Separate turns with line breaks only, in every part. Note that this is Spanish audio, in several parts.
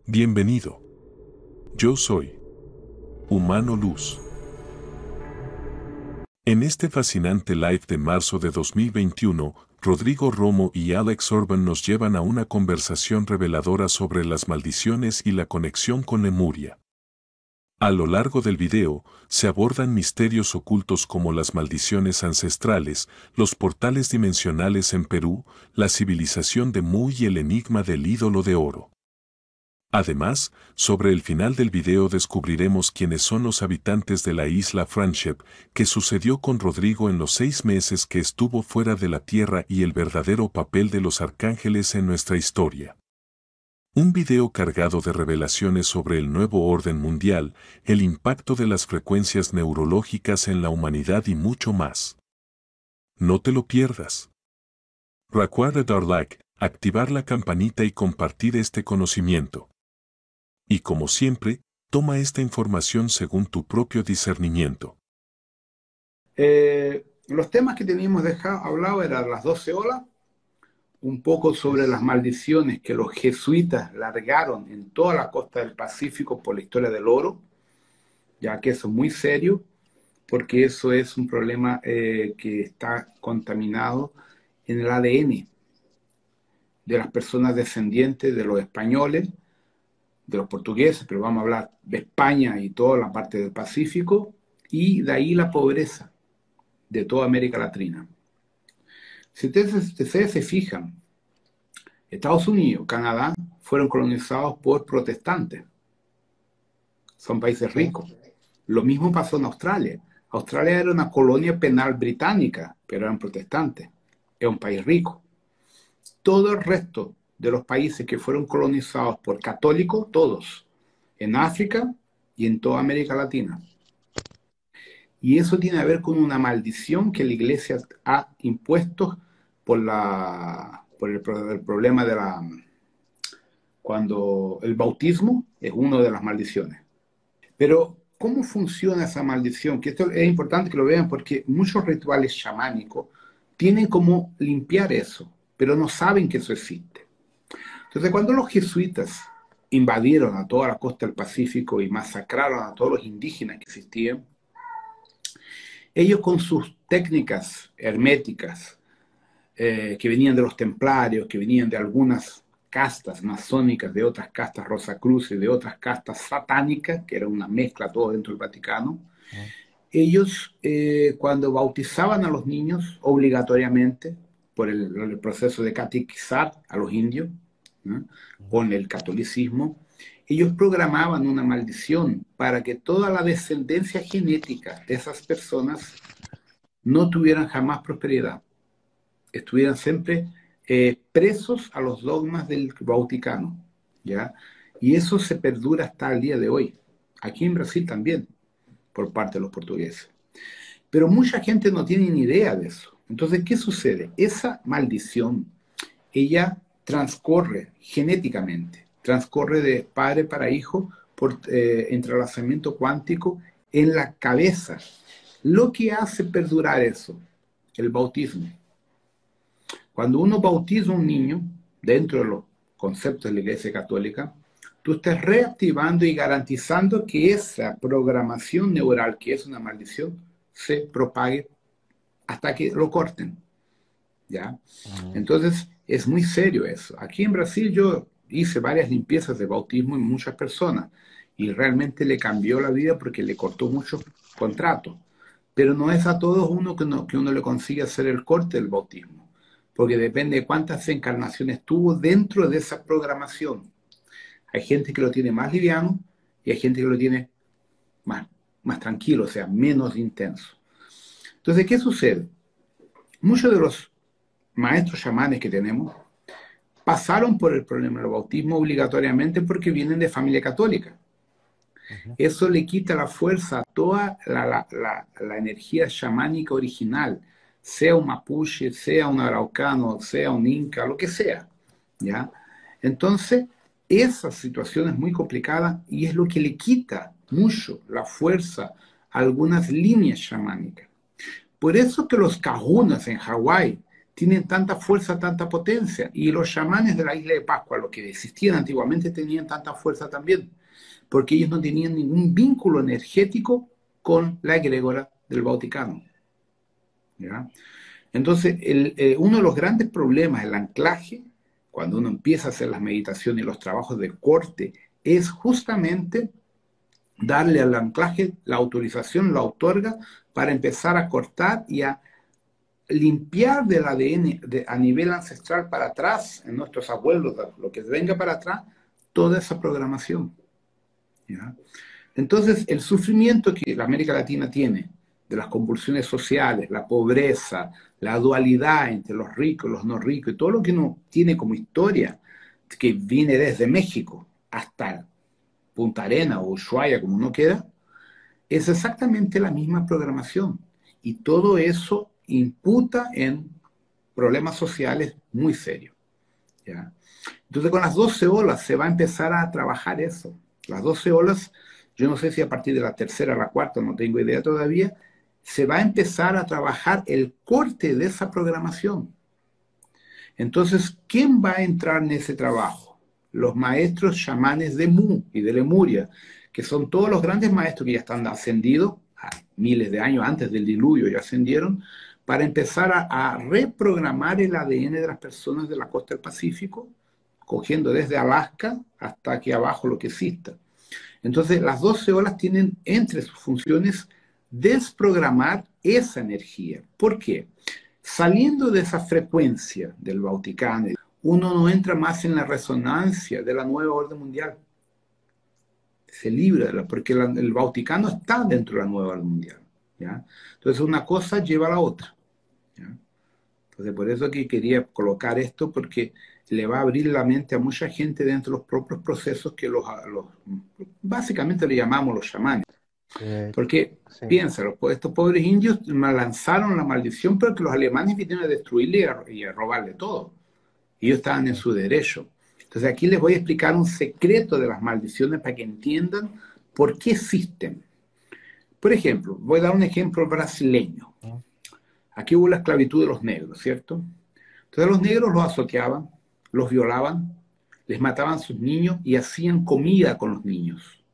Bienvenido. Yo soy Humano Luz. En este fascinante live de marzo de 2021, Rodrigo Romo y Alex Orban nos llevan a una conversación reveladora sobre las maldiciones y la conexión con Lemuria. A lo largo del video, se abordan misterios ocultos como las maldiciones ancestrales, los portales dimensionales en Perú, la civilización de Mu y el enigma del ídolo de oro. Además, sobre el final del video descubriremos quiénes son los habitantes de la isla Friendship, qué sucedió con Rodrigo en los 6 meses que estuvo fuera de la Tierra y el verdadero papel de los arcángeles en nuestra historia. Un video cargado de revelaciones sobre el nuevo orden mundial, el impacto de las frecuencias neurológicas en la humanidad y mucho más. No te lo pierdas. Recuerda dar like, activar la campanita y compartir este conocimiento. Y como siempre, toma esta información según tu propio discernimiento.
Los temas que teníamos hablado eran las 12 olas, un poco sobre las maldiciones que los jesuitas largaron en toda la costa del Pacífico por la historia del oro, ya que eso es muy serio, porque eso es un problema que está contaminado en el ADN de las personas descendientes de los españoles, de los portugueses, pero vamos a hablar de España y toda la parte del Pacífico, y de ahí la pobreza de toda América Latina. Si ustedes se fijan, Estados Unidos, Canadá, fueron colonizados por protestantes. Son países ricos. Lo mismo pasó en Australia. Australia era una colonia penal británica, pero eran protestantes. Es un país rico. Todo el resto de los países que fueron colonizados por católicos, todos, en África y en toda América Latina. Y eso tiene que ver con una maldición que la Iglesia ha impuesto por el problema de cuando el bautismo es una de las maldiciones. Pero, ¿cómo funciona esa maldición? Que esto es importante que lo vean porque muchos rituales chamánicos tienen como limpiar eso, pero no saben que eso existe. Entonces, cuando los jesuitas invadieron a toda la costa del Pacífico y masacraron a todos los indígenas que existían, ellos con sus técnicas herméticas, que venían de los templarios, que venían de algunas castas masónicas, de otras castas rosacruces, de otras castas satánicas, que era una mezcla todo dentro del Vaticano, ellos cuando bautizaban a los niños obligatoriamente, por el proceso de catequizar a los indios, ¿no?, con el catolicismo, ellos programaban una maldición para que toda la descendencia genética de esas personas no tuvieran jamás prosperidad, estuvieran siempre presos a los dogmas del Vaticano, ¿ya? Y eso se perdura hasta el día de hoy. Aquí en Brasil también, por parte de los portugueses. Pero mucha gente no tiene ni idea de eso. Entonces, ¿qué sucede? Esa maldición, ella transcorre genéticamente, transcorre de padre para hijo por entrelazamiento cuántico en la cabeza. Lo que hace perdurar eso, el bautismo. Cuando uno bautiza a un niño, dentro de los conceptos de la Iglesia Católica, tú estás reactivando y garantizando que esa programación neural, que es una maldición, se propague hasta que lo corten, ¿ya? Entonces, es muy serio eso. Aquí en Brasil yo hice varias limpiezas de bautismo en muchas personas y realmente le cambió la vida porque le cortó muchos contratos. Pero no es a todos que uno le consigue hacer el corte del bautismo, porque depende de cuántas encarnaciones tuvo dentro de esa programación. Hay gente que lo tiene más liviano y hay gente que lo tiene más tranquilo, o sea, menos intenso. Entonces, ¿qué sucede? Muchos de los maestros chamanes que tenemos pasaron por el problema del bautismo obligatoriamente porque vienen de familia católica. Eso le quita la fuerza a toda la energía chamánica original, sea un mapuche, sea un araucano, sea un inca, lo que sea, ¿ya? Entonces, esa situación es muy complicada y es lo que le quita mucho la fuerza a algunas líneas chamánicas. Por eso que los kahunas en Hawái tienen tanta fuerza, tanta potencia. Y los chamanes de la isla de Pascua, los que existían antiguamente, tenían tanta fuerza también, porque ellos no tenían ningún vínculo energético con la egrégora del Vaticano. ¿Ya? Entonces, uno de los grandes problemas, el anclaje, cuando uno empieza a hacer las meditaciones y los trabajos de corte, es justamente darle al anclaje la autorización, la otorga para empezar a cortar y a limpiar del ADN a nivel ancestral para atrás, en nuestros abuelos, lo que venga para atrás, toda esa programación. ¿Ya? Entonces, el sufrimiento que la América Latina tiene, de las convulsiones sociales, la pobreza, la dualidad entre los ricos y los no ricos, y todo lo que uno tiene como historia, que viene desde México hasta Punta Arena o Ushuaia, como uno quiera, es exactamente la misma programación. Y todo eso imputa en problemas sociales muy serios. ¿Ya? Entonces, con las 12 olas se va a empezar a trabajar eso. Las 12 olas, yo no sé si a partir de la tercera o la cuarta, no tengo idea todavía, se va a empezar a trabajar el corte de esa programación. Entonces, ¿quién va a entrar en ese trabajo? Los maestros chamanes de Mu y de Lemuria, que son todos los grandes maestros que ya están ascendidos, miles de años antes del diluvio ya ascendieron, para empezar a reprogramar el ADN de las personas de la costa del Pacífico, cogiendo desde Alaska hasta aquí abajo lo que exista. Entonces, las 12 olas tienen entre sus funciones desprogramar esa energía. ¿Por qué? Saliendo de esa frecuencia del Vaticano, uno no entra más en la resonancia de la nueva orden mundial. Se libra, porque el Vaticano está dentro de la nueva orden mundial. ¿Ya? Entonces, una cosa lleva a la otra. ¿Ya? Entonces, por eso que quería colocar esto, porque le va a abrir la mente a mucha gente dentro de los propios procesos que básicamente le llamamos los chamanes. Porque,
Sí.
piénsalo, estos pobres indios lanzaron la maldición, pero que los alemanes vinieron a destruirle y a robarle todo. Ellos estaban en su derecho. Entonces aquí les voy a explicar un secreto de las maldiciones para que entiendan por qué existen. Por ejemplo, voy a dar un ejemplo brasileño. Aquí hubo la esclavitud de los negros, ¿cierto? Entonces los negros los azoteaban, los violaban, les mataban a sus niños y hacían comida con los niños.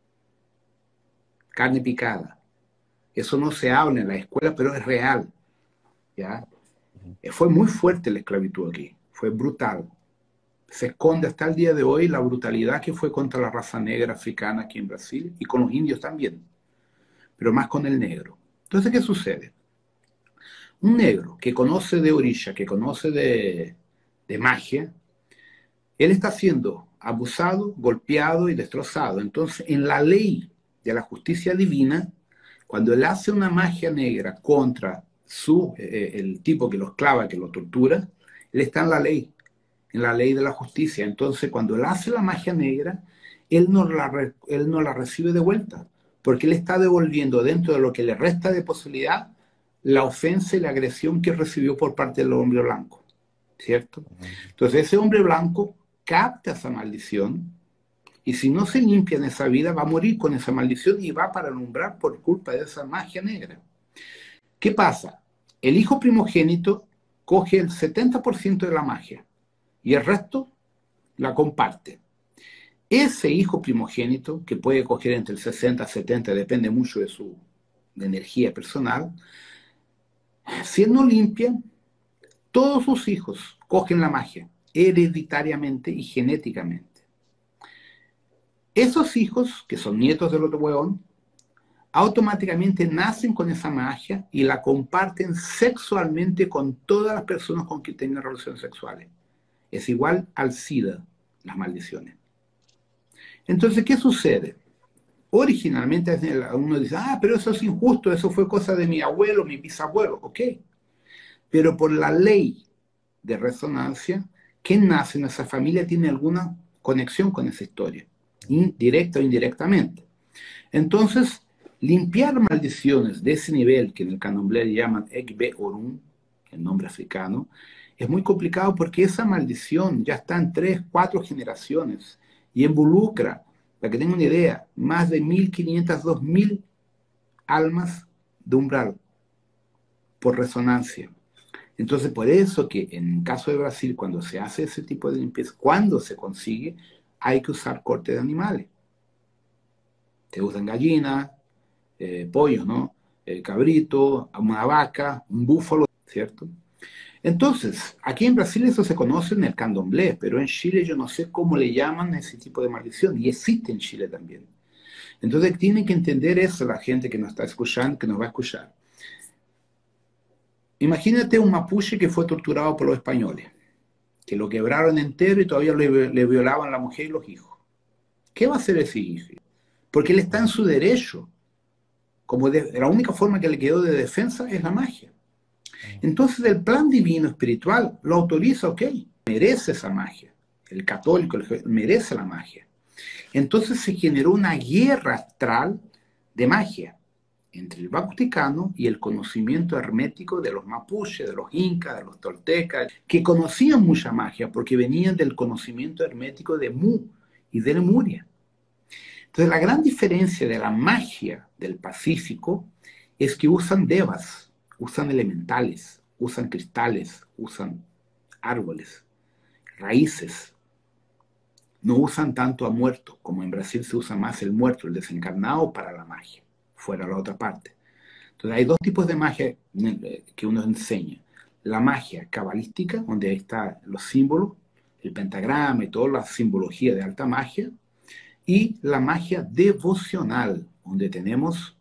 Carne picada. Eso no se habla en la escuela, pero es real. ¿Ya? Fue muy fuerte la esclavitud aquí, fue brutal. Se esconde hasta el día de hoy la brutalidad que fue contra la raza negra africana aquí en Brasil y con los indios también, pero más con el negro. Entonces, ¿qué sucede? Un negro que conoce de orisha, que conoce de magia, él está siendo abusado, golpeado y destrozado. Entonces, en la ley de la justicia divina, cuando él hace una magia negra contra el tipo que lo esclava, que lo tortura, él está en la ley de la justicia. Entonces, cuando él hace la magia negra, él no la recibe de vuelta, porque él está devolviendo dentro de lo que le resta de posibilidad la ofensa y la agresión que recibió por parte del hombre blanco, ¿cierto? Entonces, ese hombre blanco capta esa maldición, y si no se limpia en esa vida, va a morir con esa maldición y va para el umbral por culpa de esa magia negra. ¿Qué pasa? El hijo primogénito coge el 70% de la magia y el resto la comparte. Ese hijo primogénito, que puede coger entre el 60 y 70, depende mucho de su energía personal, si él no limpia, todos sus hijos cogen la magia, hereditariamente y genéticamente. Esos hijos, que son nietos del otro hueón, automáticamente nacen con esa magia y la comparten sexualmente con todas las personas con quien tengan relaciones sexuales. Es igual al SIDA, las maldiciones. Entonces, ¿qué sucede? Originalmente uno dice, pero eso es injusto, eso fue cosa de mi abuelo, mi bisabuelo, ok. Pero por la ley de resonancia, quien nace en esa familia tiene alguna conexión con esa historia, directa o indirectamente. Entonces, limpiar maldiciones de ese nivel, que en el candomblé le llaman Egbe Orun, el nombre africano, es muy complicado porque esa maldición ya está en 3, 4 generaciones y involucra, para que tengan una idea, más de 1.500, 2.000 almas de umbral por resonancia. Entonces, por eso que en el caso de Brasil, cuando se hace ese tipo de limpieza, cuando se consigue, hay que usar corte de animales. Se usan gallinas, pollos, ¿no? Cabrito, una vaca, un búfalo, ¿cierto? Entonces, aquí en Brasil eso se conoce en el candomblé, pero en Chile yo no sé cómo le llaman a ese tipo de maldición, y existe en Chile también. Entonces, tienen que entender eso la gente que nos está escuchando, que nos va a escuchar. Imagínate un mapuche que fue torturado por los españoles, que lo quebraron entero y todavía le violaban a la mujer y los hijos. ¿Qué va a hacer ese hijo? Porque él está en
Mm.
su derecho. La única forma que le quedó de defensa es la magia.
Mm.
Entonces el plan divino espiritual lo autoriza, ok, merece esa magia. El católico merece la magia. Entonces se generó una guerra astral de magia entre el Vaticano y el conocimiento hermético de los mapuches, de los incas, de los toltecas, que conocían mucha magia porque venían del conocimiento hermético de Mu y de Lemuria. Entonces la gran diferencia de la magia del Pacífico es que usan devas, usan elementales, usan cristales, usan árboles, raíces. No usan tanto a muertos, como en Brasil se usa más el muerto, el desencarnado, para la magia, fuera la otra parte. Entonces hay dos tipos de magia que uno enseña. La magia cabalística, donde están los símbolos, el pentagrama y toda la simbología de alta magia, y la magia devocional, donde tenemos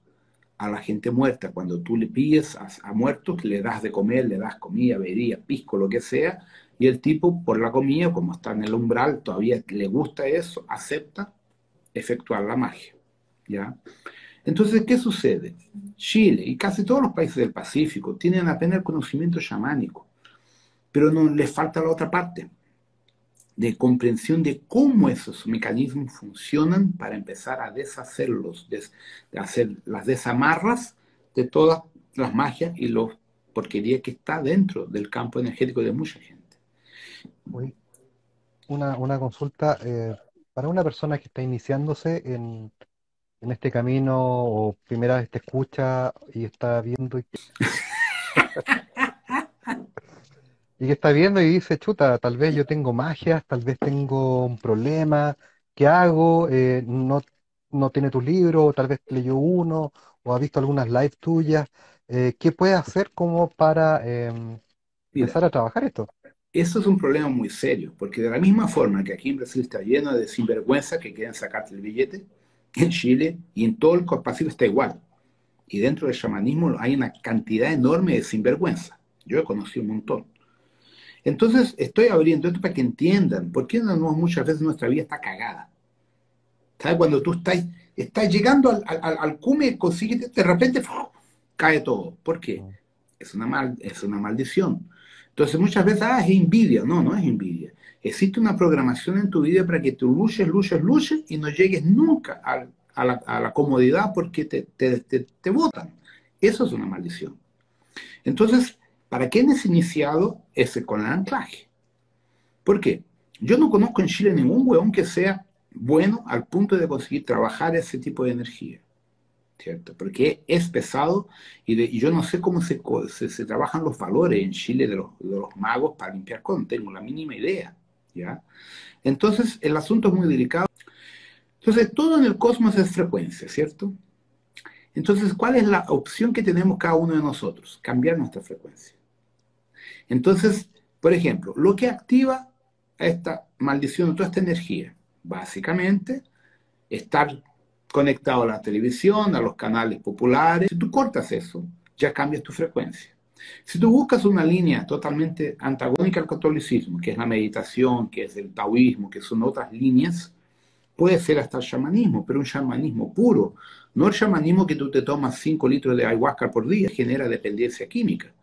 a la gente muerta. Cuando tú le pides a muertos, le das de comer, le das comida, bebida, pisco, lo que sea, y el tipo, por la comida, como está en el umbral, todavía le gusta eso, acepta efectuar la magia. ¿Ya? Entonces, ¿qué sucede? Chile y casi todos los países del Pacífico tienen apenas el conocimiento chamánico, pero no les falta la otra parte, de comprensión de cómo esos mecanismos funcionan para empezar a deshacerlos, de hacer las desamarras de todas las magias y los porquerías que está dentro del campo energético de mucha gente.
Oye, una consulta para una persona que está iniciándose en este camino o primera vez te escucha y está viendo y que está viendo y dice, chuta, tal vez yo tengo magias, tal vez tengo un problema, ¿qué hago? No tiene tu libro, o tal vez leyó uno, o ha visto algunas lives tuyas. ¿Qué puede hacer como para
Mira,
empezar a trabajar esto?
eso es un problema muy serio, porque de la misma forma que aquí en Brasil está lleno de sinvergüenza que quieren sacarte el billete, en Chile y en todo el Pacífico está igual. Y dentro del chamanismo hay una cantidad enorme de sinvergüenza. Yo he conocido un montón. Entonces, estoy abriendo esto para que entiendan por qué muchas veces nuestra vida está cagada. ¿Sabes? Cuando tú estás llegando al cume, consigues, de repente ¡fum! Cae todo. ¿Por qué?
Mm.
Es una maldición. Entonces, muchas veces, es envidia. No, no es envidia. Existe una programación en tu vida para que tú luches, luches, luches y no llegues nunca a la comodidad porque te botan. Eso es una maldición. Entonces, ¿para quién iniciado ese con el anclaje? ¿Por qué? Yo no conozco en Chile ningún hueón que sea bueno al punto de conseguir trabajar ese tipo de energía, ¿cierto? Porque es pesado y yo no sé cómo se trabajan los valores en Chile de los magos para limpiar con, tengo la mínima idea, ¿ya? Entonces, el asunto es muy delicado. Entonces, todo en el cosmos es frecuencia, ¿cierto? Entonces, ¿cuál es la opción que tenemos cada uno de nosotros? Cambiar nuestra frecuencia. Entonces, por ejemplo, lo que activa esta maldición, toda esta energía, básicamente, estar conectado a la televisión, a los canales populares. Si tú cortas eso, ya cambias tu frecuencia. Si tú buscas una línea totalmente antagónica al catolicismo, que es la meditación, que es el taoísmo, que son otras líneas, puede ser hasta el chamanismo, pero un chamanismo puro, no el chamanismo que tú te tomas 5 litros de ayahuasca por día, genera dependencia química.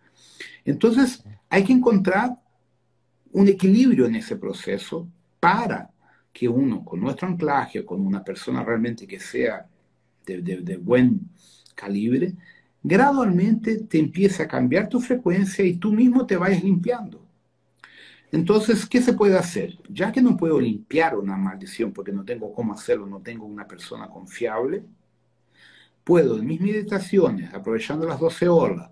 Entonces, hay que encontrar un equilibrio en ese proceso para que uno, con nuestro anclaje, con una persona realmente que sea de buen calibre, gradualmente te empiece a cambiar tu frecuencia y tú mismo te vayas limpiando. Entonces, ¿qué se puede hacer? Ya que no puedo limpiar una maldición porque no tengo cómo hacerlo, no tengo una persona confiable, puedo en mis meditaciones, aprovechando las 12 horas,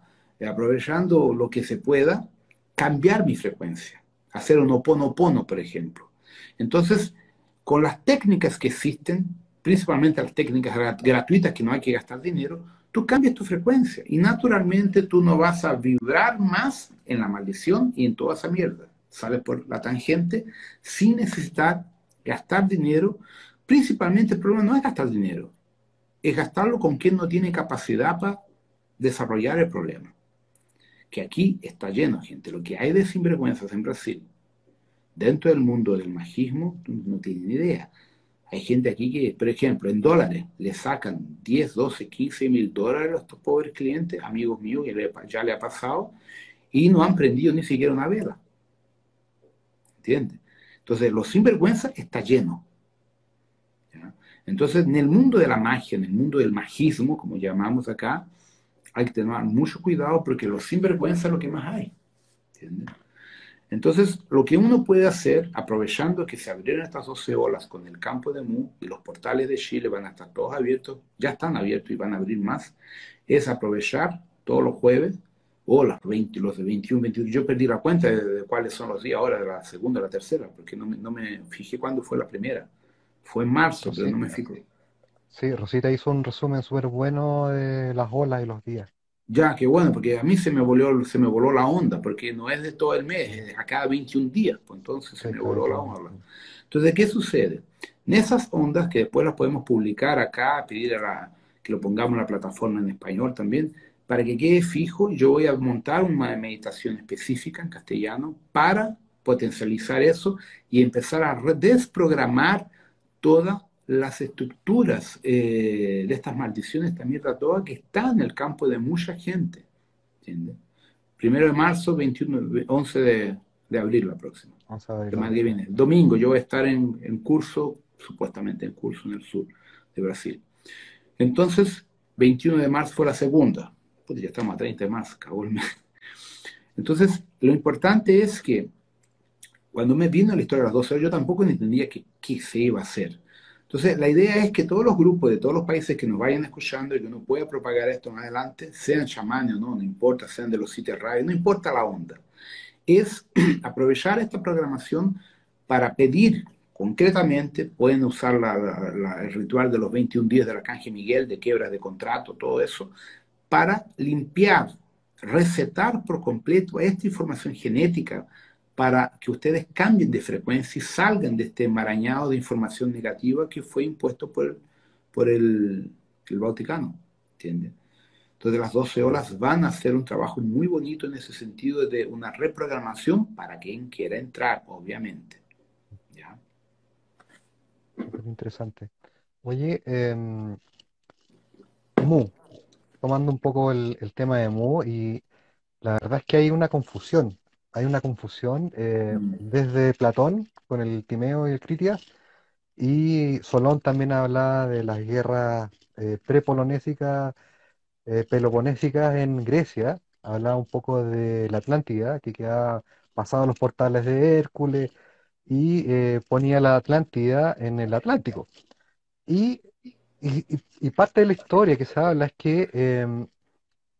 aprovechando lo que se pueda, cambiar mi frecuencia, hacer un Ho'oponopono, por ejemplo. Entonces, con las técnicas que existen, principalmente las técnicas gratuitas que no hay que gastar dinero, tú cambias tu frecuencia y naturalmente tú no vas a vibrar más en la maldición y en toda esa mierda. Sales por la tangente sin necesitar gastar dinero. Principalmente el problema no es gastar dinero, es gastarlo con quien no tiene capacidad para desarrollar el problema. Que aquí está lleno, gente. Lo que hay de sinvergüenzas en Brasil, dentro del mundo del magismo, no tienen idea. Hay gente aquí que, por ejemplo, en dólares, le sacan 10, 12, 15 mil dólares a estos pobres clientes, amigos míos, que ya le ha pasado, y no han prendido ni siquiera una vela. ¿Entiendes? Entonces, los sinvergüenzas está lleno. ¿Ya? Entonces, en el mundo de la magia, en el mundo del magismo, como llamamos acá, hay que tener mucho cuidado porque los sinvergüenzas es lo que más hay. ¿Entiendes? Entonces, lo que uno puede hacer, aprovechando que se abrieron estas 12 olas con el campo de Mu y los portales de Chile van a estar todos abiertos, ya están abiertos y van a abrir más, es aprovechar todos los jueves, o los de 21, 22. Yo perdí la cuenta de cuáles son los días ahora, de la segunda o la tercera, porque no me fijé cuándo fue la primera. Fue en marzo, pero no me fijé.
Sí, Rosita hizo un resumen súper bueno de las olas y los días.
Ya, qué bueno, porque a mí se me voló la onda, porque no es de todo el mes, es a cada 21 días, pues entonces se
Sí,
me
cada
voló la
21
onda.
días.
Entonces, ¿qué sucede? En esas ondas, que después las podemos publicar acá, pedir que lo pongamos en la plataforma en español también, para que quede fijo, yo voy a montar una meditación específica en castellano para potencializar eso y empezar a desprogramar todas las estructuras de estas maldiciones, esta mierda toda que está en el campo de mucha gente. ¿Entiendes? 1 de marzo, 21, 11 de abril la próxima.
Vamos a ver la
Semana que
próxima.
viene. Domingo yo voy a estar en curso, supuestamente en curso en el sur de Brasil. Entonces, 21 de marzo fue la segunda. Pues ya estamos a 30 de marzo, acabó el mes. Entonces, lo importante es que cuando me vino la historia de las 12 horas, yo tampoco entendía qué se iba a hacer. Entonces, la idea es que todos los grupos de todos los países que nos vayan escuchando y que uno pueda propagar esto en adelante, sean chamanes o no, no importa, sean de los sitios radio, no importa la onda, es aprovechar esta programación para pedir concretamente, pueden usar el ritual de los 21 días del Arcángel Miguel, de quiebras de contrato, todo eso, para limpiar, resetar por completo esta información genética para que ustedes cambien de frecuencia y salgan de este enmarañado de información negativa que fue impuesto por el Vaticano. ¿Entiendes? Entonces las 12 horas van a hacer un trabajo muy bonito en ese sentido de una reprogramación para quien quiera entrar, obviamente. ¿Ya?
Súper interesante. Oye, Mu, tomando un poco el tema de Mu, y la verdad es que hay una confusión. Hay una confusión
Mm.
desde Platón con el Timeo y el Critias, y Solón también habla de las guerras prepolonésicas, peloponésicas en Grecia. Hablaba un poco de la Atlántida, que quedaba pasado los portales de Hércules, y ponía la Atlántida en el Atlántico. Y, y parte de la historia que se habla es que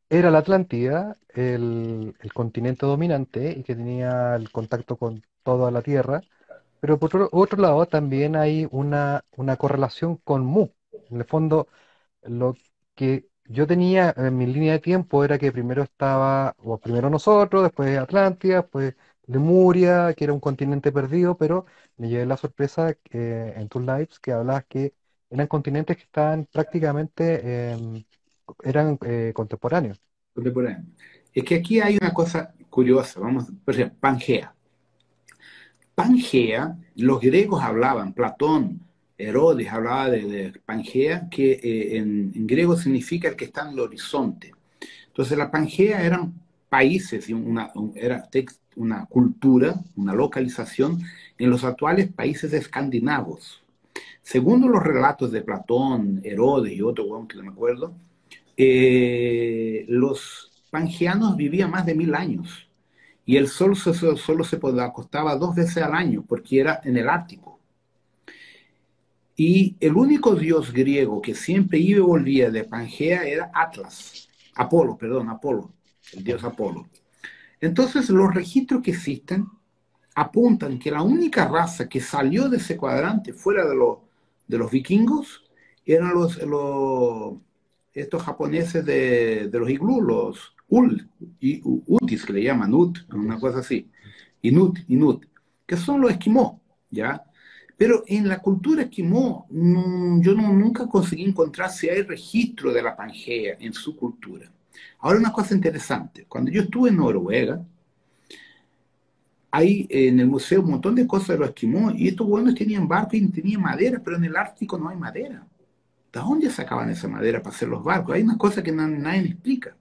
era la Atlántida el continente dominante y que tenía el contacto con toda la Tierra, pero por otro lado también hay una correlación con Mu. En el fondo, lo que yo tenía en mi línea de tiempo era que primero estaba, o primero nosotros, después Atlántida, después Lemuria, que era un continente perdido, pero me llevé la sorpresa en tus lives que hablabas que eran continentes que estaban prácticamente, eran contemporáneos.
Contemporáneo. Es que aquí hay una cosa curiosa, vamos, por ejemplo, Pangea. Pangea, los griegos hablaban, Platón, Herodes hablaba de Pangea, que en griego significa el que está en el horizonte. Entonces la Pangea eran países, era una cultura, una localización en los actuales países escandinavos. Según los relatos de Platón, Herodes y otro huevón que no me acuerdo, los pangeanos vivían más de 1000 años y el sol solo se acostaba 2 veces al año porque era en el Ártico. Y el único dios griego que siempre iba y volvía de Pangea era Apolo, el dios Apolo. Entonces, los registros que existen apuntan que la única raza que salió de ese cuadrante fuera de los vikingos eran estos japoneses de los iglús, los Utis, que le llaman una cosa así, Inut, que son los esquimós, ¿ya? Pero en la cultura esquimó, yo nunca conseguí encontrar si hay registro de la Pangea en su cultura. Ahora una cosa interesante, cuando yo estuve en Noruega, hay en el museo un montón de cosas de los esquimós, y estos buenos tenían barcos y tenían madera, pero en el Ártico no hay madera. ¿De dónde sacaban esa madera para hacer los barcos? Hay una cosa que nadie explica.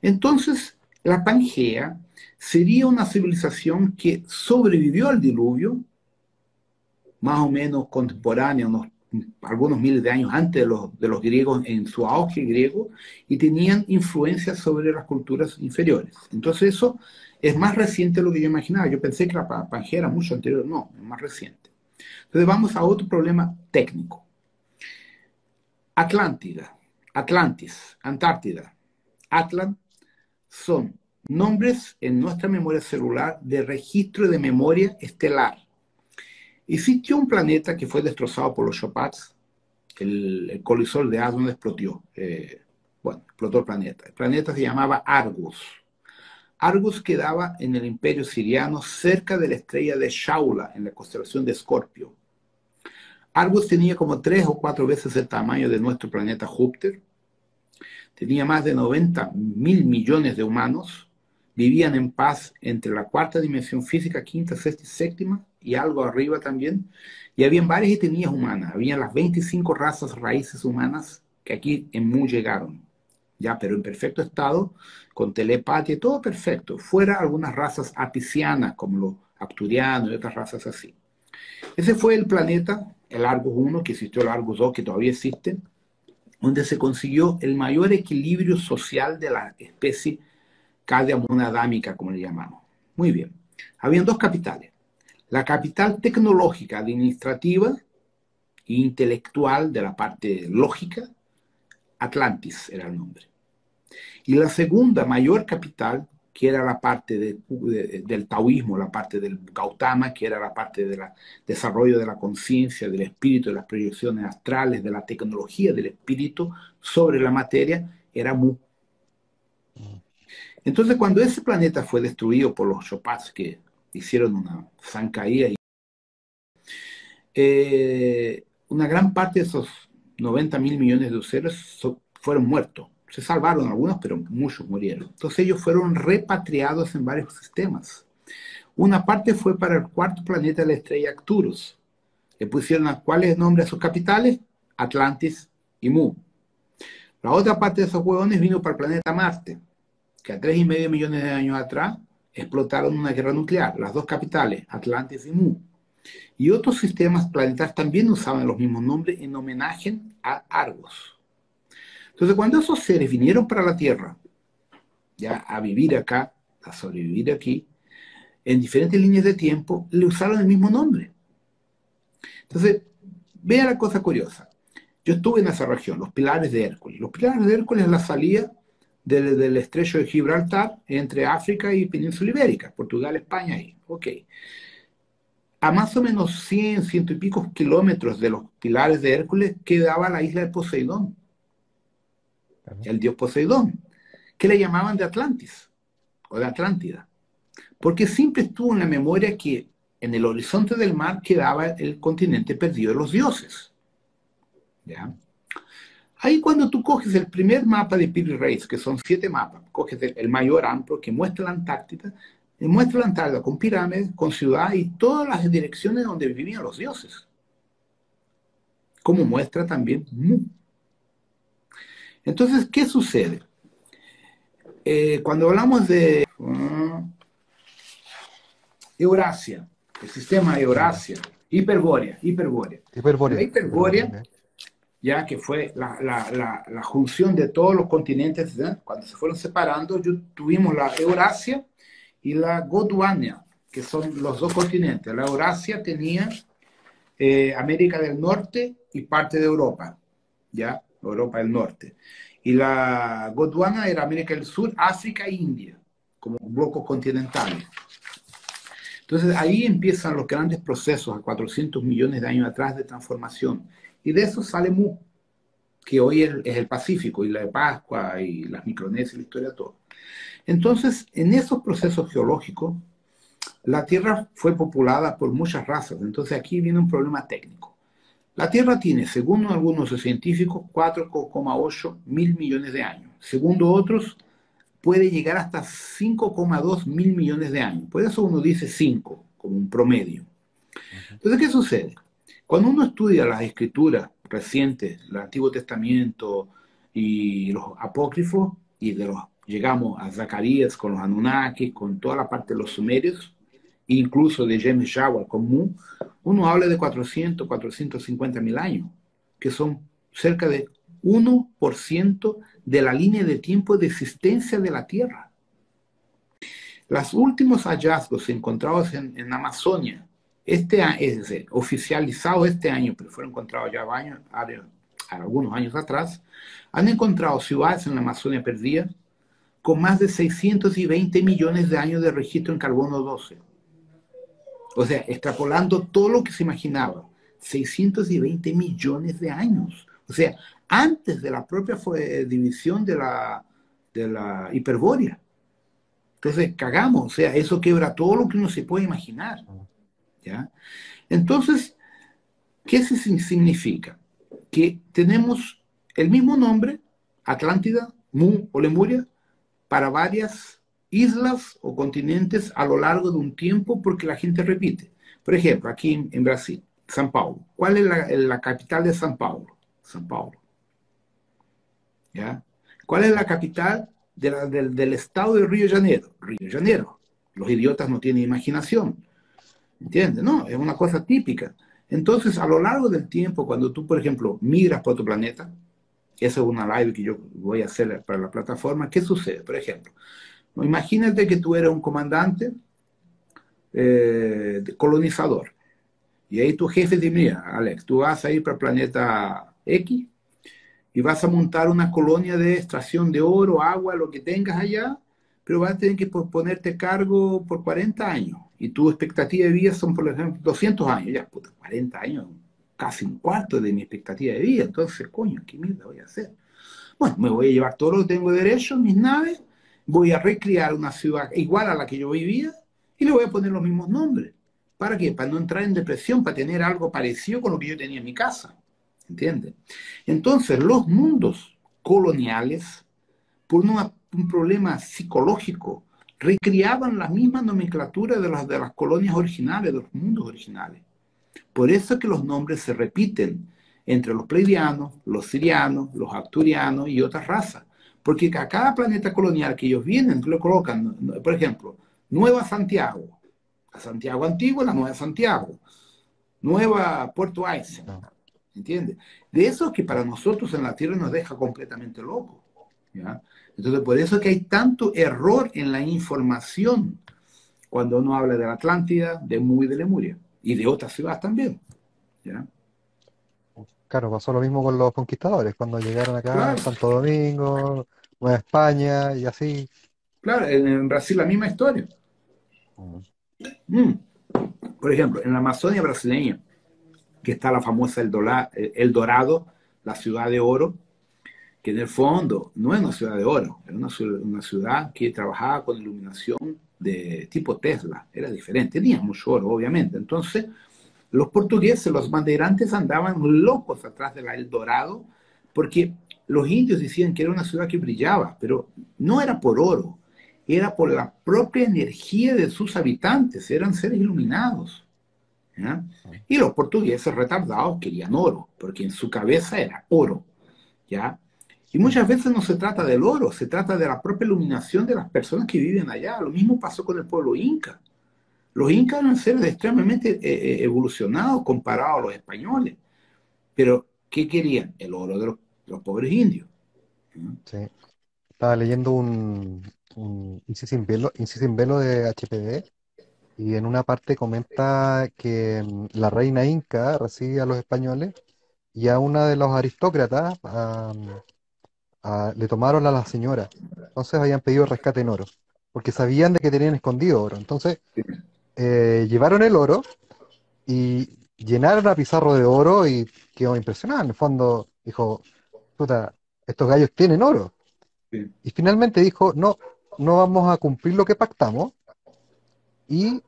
Entonces, la Pangea sería una civilización que sobrevivió al diluvio, más o menos contemporánea, algunos miles de años antes de los griegos, en su auge griego, y tenían influencia sobre las culturas inferiores. Entonces eso es más reciente de lo que yo imaginaba. Yo pensé que la Pangea era mucho anterior, no, es más reciente. Entonces vamos a otro problema técnico. Atlantis, Antártida, Atlant son nombres en nuestra memoria celular de registro de memoria estelar. Existió un planeta que fue destrozado por los Chopats, el colisor de Hadron explotó. Explotó el planeta. El planeta se llamaba Argus. Argus quedaba en el Imperio Siriano, cerca de la estrella de Shaula, en la constelación de Escorpio. Argus tenía como 3 o 4 veces el tamaño de nuestro planeta Júpiter. Tenía más de 90.000 millones de humanos. Vivían en paz entre la cuarta dimensión física, quinta, sexta y séptima, y algo arriba también. Y habían varias etnias humanas. Habían las 25 razas raíces humanas que aquí en Mu llegaron. Ya, pero en perfecto estado, con telepatía, todo perfecto. Fuera algunas razas apicianas, como los acturianos y otras razas así. Ese fue el planeta, el Argus 1, que existió el Argus 2, que todavía existe, donde se consiguió el mayor equilibrio social de la especie Cadia monodámica, como le llamamos. Muy bien. Habían 2 capitales. La capital tecnológica, administrativa e intelectual de la parte lógica, Atlantis era el nombre. Y la segunda mayor capital, que era la parte del taoísmo, la parte del Gautama, que era la parte del desarrollo de la conciencia, del espíritu, de las proyecciones astrales, de la tecnología del espíritu sobre la materia, era Mu. Entonces, cuando ese planeta fue destruido por los Chopats, que hicieron una zancadilla, una gran parte de esos 90.000 millones de seres fueron muertos. Se salvaron algunos, pero muchos murieron. Entonces ellos fueron repatriados en varios sistemas. Una parte fue para el cuarto planeta de la estrella Arcturus. Le pusieron ¿cuáles nombres a sus capitales? Atlantis y Mu. La otra parte de esos huevones vino para el planeta Marte, que a 3,5 millones de años atrás explotaron una guerra nuclear. Las 2 capitales, Atlantis y Mu. Y otros sistemas planetarios también usaban los mismos nombres en homenaje a Argos. Entonces, cuando esos seres vinieron para la Tierra, ya a vivir acá, a sobrevivir aquí, en diferentes líneas de tiempo, le usaron el mismo nombre. Entonces, vea la cosa curiosa. Yo estuve en esa región, los Pilares de Hércules. Los Pilares de Hércules es la salida del estrecho de Gibraltar entre África y Península Ibérica, Portugal, España ahí. Ok. A más o menos 100 y pico kilómetros de los Pilares de Hércules quedaba la isla de Poseidón, el dios Poseidón, que le llamaban de Atlantis, o de Atlántida, porque siempre estuvo en la memoria que en el horizonte del mar quedaba el continente perdido de los dioses. ¿Ya? Ahí cuando tú coges el primer mapa de Piri Reis, que son 7 mapas, coges el mayor amplio que muestra la Antártida, y muestra la Antártida con pirámides, con ciudad y todas las direcciones donde vivían los dioses. Como muestra también Mu. Entonces, ¿qué sucede? Cuando hablamos de Eurasia, el sistema Eurasia, Hiperbórea. La Hiperbórea, ya que fue la junción de todos los continentes, ¿eh? Cuando se fueron separando, tuvimos la Eurasia y la Gondwana, que son los 2 continentes. La Eurasia tenía América del Norte y parte de Europa, ¿ya? Europa del Norte. Y la Gondwana era América del Sur, África e India. como blocos continentales. Entonces ahí empiezan los grandes procesos a 400 millones de años atrás de transformación. Y de eso sale Mu, que hoy es el Pacífico, y la de Pascua, y las Micronesias, y la historia, todo. Entonces, en esos procesos geológicos, la Tierra fue populada por muchas razas. Entonces aquí viene un problema técnico. La Tierra tiene, según algunos científicos, 4,8 mil millones de años. Según otros, puede llegar hasta 5,2 mil millones de años. Por eso uno dice 5, como un promedio. Entonces, ¿qué sucede? Cuando uno estudia las escrituras recientes, el Antiguo Testamento y los apócrifos, y llegamos a Zacarías con los Anunnakis, con toda la parte de los sumerios, incluso de James Jowett con Mu, uno habla de 400, 450 mil años, que son cerca de 1% de la línea de tiempo de existencia de la Tierra. Los últimos hallazgos encontrados en Amazonia, oficializados este año, pero fueron encontrados ya algunos años atrás, han encontrado ciudades en la Amazonia perdidas con más de 620 millones de años de registro en carbono 12. O sea, extrapolando todo lo que se imaginaba, 620 millones de años. O sea, antes de la propia división de la Hiperbórea. Entonces, cagamos, o sea, eso quebra todo lo que uno se puede imaginar. ¿Ya? Entonces, ¿qué significa? Que tenemos el mismo nombre, Atlántida, Mu o Lemuria, para varias islas o continentes a lo largo de un tiempo porque la gente repite. Por ejemplo, aquí en Brasil, São Paulo. ¿Cuál es la capital de São Paulo? São Paulo. ¿Ya? ¿Cuál es la capital del estado de Río de Janeiro? Río de Janeiro. Los idiotas no tienen imaginación. ¿Entiendes? No, es una cosa típica. Entonces, a lo largo del tiempo, cuando tú, por ejemplo, migras por otro planeta, esa es una live que yo voy a hacer para la plataforma, ¿qué sucede? Por ejemplo, imagínate que tú eres un comandante colonizador. Y ahí tu jefe dice, mira, Alex, tú vas a ir para el planeta X y vas a montar una colonia de extracción de oro, agua, lo que tengas allá, pero vas a tener que ponerte cargo por 40 años. Y tu expectativa de vida son, por ejemplo, 200 años. Ya, puta, 40 años, casi un cuarto de mi expectativa de vida. Entonces, coño, ¿qué mierda voy a hacer? Bueno, me voy a llevar todo lo que tengo derecho, mis naves, voy a recrear una ciudad igual a la que yo vivía y le voy a poner los mismos nombres. ¿Para qué? Para no entrar en depresión, para tener algo parecido con lo que yo tenía en mi casa. ¿Entiendes? Entonces, los mundos coloniales, por un problema psicológico, recriaban la misma nomenclatura de las colonias originales, de los mundos originales. Por eso es que los nombres se repiten entre los pleiadianos, los sirianos, los arcturianos y otras razas. Porque a cada planeta colonial que ellos vienen, le colocan, por ejemplo, Nueva Santiago, la Santiago antigua, la Nueva Santiago, Nueva Puerto Aysen, ¿entiendes? De eso que para nosotros en la Tierra nos deja completamente locos, ¿ya? Entonces, por eso es que hay tanto error en la información cuando uno habla de la Atlántida, de Mu y de Lemuria, y de otras ciudades también, ¿ya?
Claro, pasó lo mismo con los conquistadores, cuando llegaron acá,
Claro,
Santo Domingo, Nueva España y así.
claro, en Brasil la misma historia.
Mm.
Mm. Por ejemplo, en la Amazonia brasileña, que está la famosa El Dorado, la ciudad de oro, que en el fondo no es una ciudad de oro, era una ciudad que trabajaba con iluminación de tipo Tesla, era diferente, tenía mucho oro, obviamente. Entonces, los portugueses, los bandeirantes andaban locos atrás de la El Dorado, porque los indios decían que era una ciudad que brillaba, pero no era por oro, era por la propia energía de sus habitantes, eran seres iluminados. ¿Ya? Y los portugueses retardados querían oro, porque en su cabeza era oro. ¿Ya? Y
Sí.
muchas veces no se trata del oro, se trata de la propia iluminación de las personas que viven allá. Lo mismo pasó con el pueblo inca. Los incas eran seres extremadamente evolucionados comparados a los españoles. Pero, ¿qué querían? El oro de los pobres indios. ¿No?
Sí. Estaba leyendo un Inciso in Velo de HPD y en una parte comenta que la reina inca recibe a los españoles y a una de los aristócratas le tomaron a la señora. Entonces habían pedido rescate en oro. porque sabían de que tenían escondido oro. Entonces, llevaron el oro y llenaron a Pizarro de oro y quedó impresionado. En el fondo dijo, puta, estos gallos tienen oro.
Sí,
Y finalmente dijo, no, no vamos a cumplir lo que pactamos. Y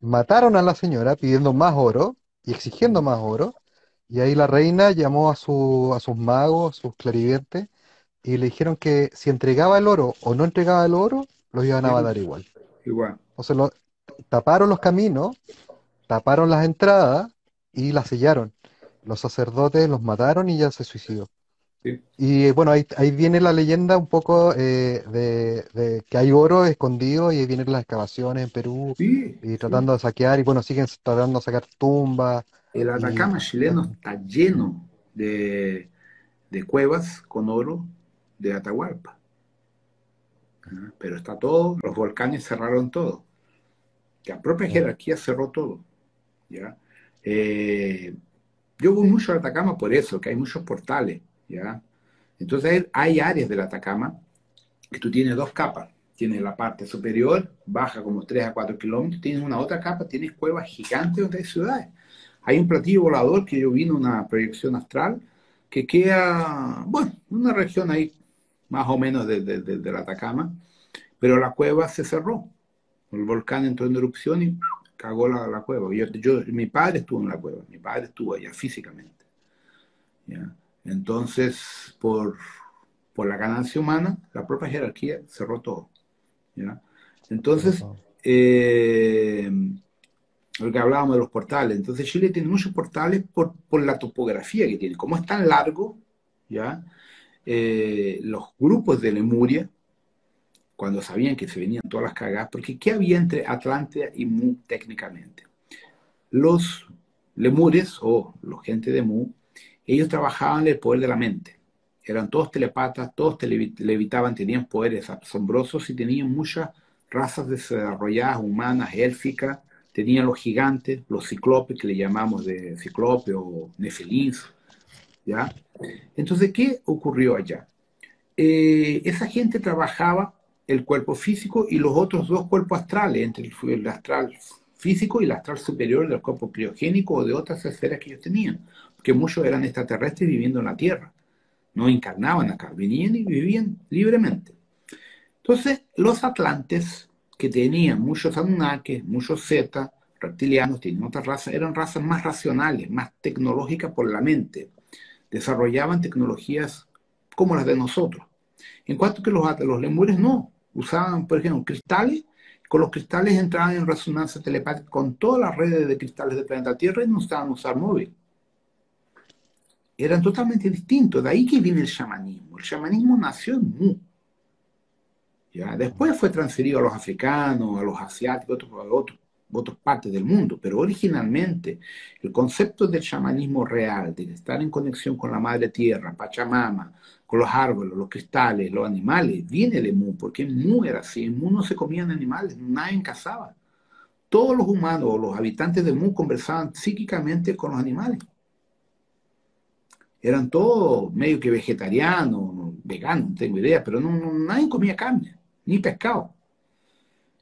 mataron a la señora pidiendo más oro y exigiendo más oro. Y ahí la reina llamó a sus magos, sus clarividentes, y le dijeron que si entregaba el oro o no entregaba el oro, los iban a
sí,
matar igual.
igual.
Entonces taparon los caminos, taparon las entradas y las sellaron. Los sacerdotes los mataron y ya se suicidó.
Sí,
Y bueno, ahí viene la leyenda un poco de que hay oro escondido y ahí vienen las excavaciones en Perú
sí,
y
sí.
tratando de saquear y bueno, siguen tratando de sacar tumbas
El
y
Atacama chileno está lleno de cuevas con oro de Atahualpa. ¿Ah? Pero está todo, los volcanes cerraron todo. La propia
claro,
jerarquía cerró todo. ¿Ya? Eh, yo voy mucho al Atacama por eso, que hay muchos portales. ¿Ya? Entonces hay áreas del Atacama que tú tienes dos capas. Tienes la parte superior, baja como 3 a 4 kilómetros, tienes una otra capa, tienes cuevas gigantes donde hay ciudades. Hay un platillo volador que yo vi en una proyección astral que queda, bueno, en una región ahí más o menos del Atacama, pero la cueva se cerró. El volcán entró en erupción y cagó la cueva. Mi padre estuvo en la cueva, mi padre estuvo allá físicamente. ¿Ya? Entonces, por la ganancia humana, la propia jerarquía cerró todo. ¿Ya?
cerró
Entonces,
todo.
lo que hablábamos de los portales. Entonces, Chile tiene muchos portales por la topografía que tiene. Como es tan largo, ¿ya? Los grupos de Lemuria, cuando sabían que se venían todas las cagadas, porque ¿qué había entre Atlántida y Mu técnicamente? Los lemures o los gente de Mu, ellos trabajaban en el poder de la mente. Eran todos telepatas, todos levitaban, tenían poderes asombrosos y tenían muchas razas desarrolladas, humanas, élficas. Tenían los gigantes, los ciclopes, que le llamamos de ciclope o nefelins, ¿ya? Entonces, ¿qué ocurrió allá? Esa gente trabajaba el cuerpo físico y los otros dos cuerpos astrales, entre el astral físico y el astral superior del cuerpo criogénico o de otras esferas que ellos tenían, porque muchos eran extraterrestres viviendo en la Tierra, no encarnaban acá, venían y vivían libremente. Entonces, los atlantes, que tenían muchos Anunnakis, muchos Zetas, reptilianos, tenían otras razas, eran razas más racionales, más tecnológicas por la mente, desarrollaban tecnologías como las de nosotros. En cuanto que los lemures no, usaban, por ejemplo, cristales, con los cristales entraban en resonancia telepática con todas las redes de cristales del planeta Tierra y no usaban usar móvil. Eran totalmente distintos, de ahí que viene el chamanismo. El chamanismo nació en Mu. ¿Ya? Después fue transferido a los africanos, a los asiáticos, otras partes del mundo, pero originalmente el concepto del chamanismo real, de estar en conexión con la madre tierra, Pachamama, con los árboles, los cristales, los animales, viene de Mu, porque en Mu era así, en Mu no se comían animales, nadie cazaba. Todos los humanos o los habitantes de Mu conversaban psíquicamente con los animales. Eran todos medio que vegetarianos, veganos, no tengo idea, pero nadie comía carne, ni pescado.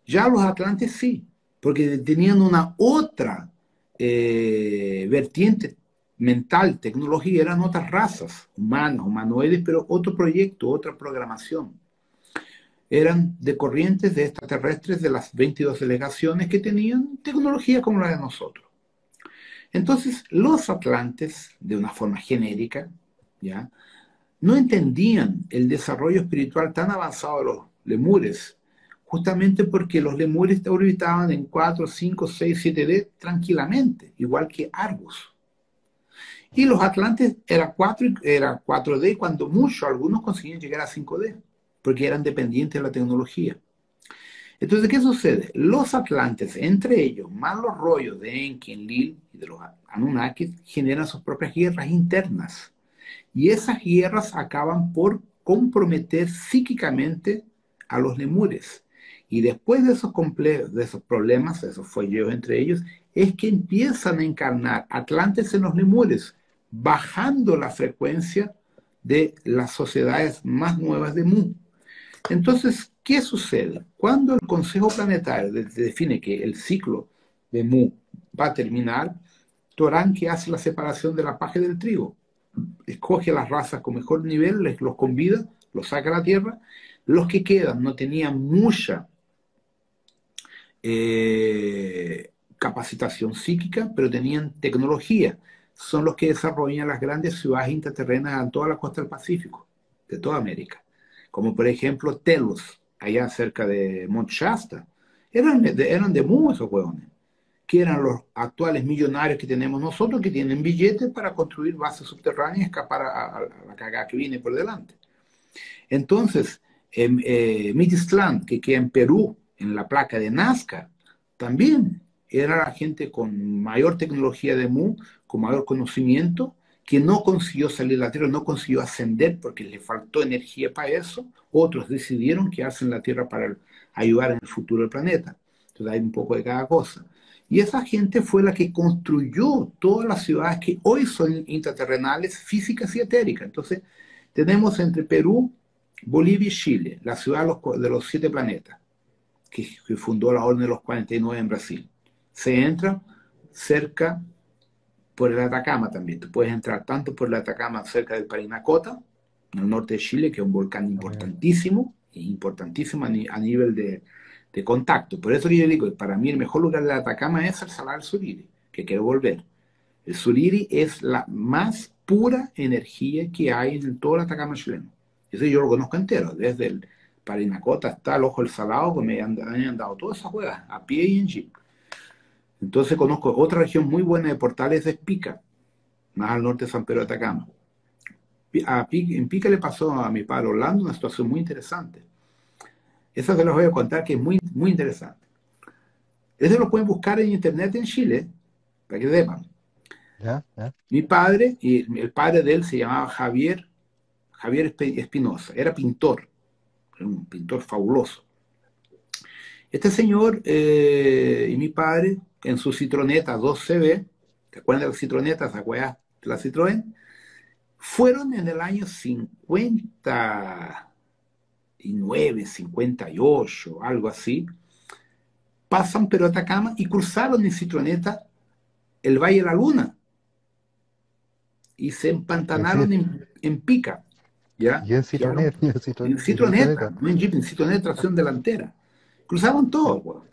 Ya los atlantes sí, porque tenían una otra vertiente mental, tecnología, eran otras razas, humanas, humanoides, pero otro proyecto, otra programación. Eran de corrientes de extraterrestres de las 22 delegaciones que tenían tecnología como la de nosotros. Entonces, los atlantes, de una forma genérica, ¿ya? No entendían el desarrollo espiritual tan avanzado de los lemures, justamente porque los lemures orbitaban en 4, 5, 6, 7D tranquilamente, igual que Argus. Y los atlantes era 4D, cuando mucho, algunos conseguían llegar a 5D, porque eran dependientes de la tecnología. Entonces, ¿qué sucede? Los atlantes, entre ellos, más los rollos de Enki, Enlil y de los Anunnakis, generan sus propias guerras internas. Y esas guerras acaban por comprometer psíquicamente a los lemures. Y después de esos problemas, de esos folleos entre ellos, es que empiezan a encarnar atlantes en los lemures, bajando la frecuencia de las sociedades más nuevas de Mu. Entonces, ¿qué sucede? Cuando el Consejo Planetario define que el ciclo de Mu va a terminar, Toranque hace la separación de la paja y del trigo. Escoge las razas con mejor nivel, los convida, los saca a la tierra. Los que quedan no tenían mucha capacitación psíquica, pero tenían tecnología. Son los que desarrollan las grandes ciudades intraterrenas en toda la costa del Pacífico, de toda América. Como por ejemplo Telos, allá cerca de Mount Shasta. Eran de Mu esos hueones, que eran los actuales millonarios que tenemos nosotros, que tienen billetes para construir bases subterráneas y escapar a la cagada que viene por delante. Entonces, Mititlán, que queda en Perú, en la placa de Nazca, también era la gente con mayor tecnología de Mu, con mayor conocimiento, que no consiguió salir de la Tierra, no consiguió ascender porque le faltó energía para eso. Otros decidieron quedarse en la Tierra para ayudar en el futuro del planeta. Entonces hay un poco de cada cosa. Y esa gente fue la que construyó todas las ciudades que hoy son intraterrenales, físicas y etéricas. Entonces, tenemos entre Perú, Bolivia y Chile, la ciudad de los 7 planetas, que fundó la Orden de los 49 en Brasil. Se entra cerca por el Atacama también. Tú puedes entrar tanto por el Atacama cerca del Parinacota, en el norte de Chile, que es un volcán importantísimo a nivel de contacto. Por eso yo digo, para mí el mejor lugar del Atacama es el Salar del Suriri, que quiero volver. El Suriri es la más pura energía que hay en todo el Atacama chileno. Eso yo lo conozco entero, desde el Parinacota hasta el Ojo del Salado, que me han dado todas esas huevas, a pie y en jeep. Entonces conozco otra región muy buena de Portales, es Pica, más al norte de San Pedro de Atacama. En Pica le pasó a mi padre Orlando una situación muy interesante. Eso se los voy a contar, que es muy, muy interesante. Eso lo pueden buscar en internet en Chile, para que sepan.
¿Ya? ¿Ya?
Mi padre, y el padre de él se llamaba Javier Espinosa, era pintor, era un pintor fabuloso. Este señor y mi padre, en su Citroneta 2CB, ¿te acuerdas de las Citronetas? ¿Te acuerdas de la Citroën? Fueron en el año 59, 58, algo así, pasan pero Atacama y cruzaron en Citroneta el Valle de la Luna y se empantanaron en Pica. ¿Ya?
Y en Citronet, y en
En Citroneta, no en Jeep, en Citronet tracción delantera. Cruzaron todo, bueno.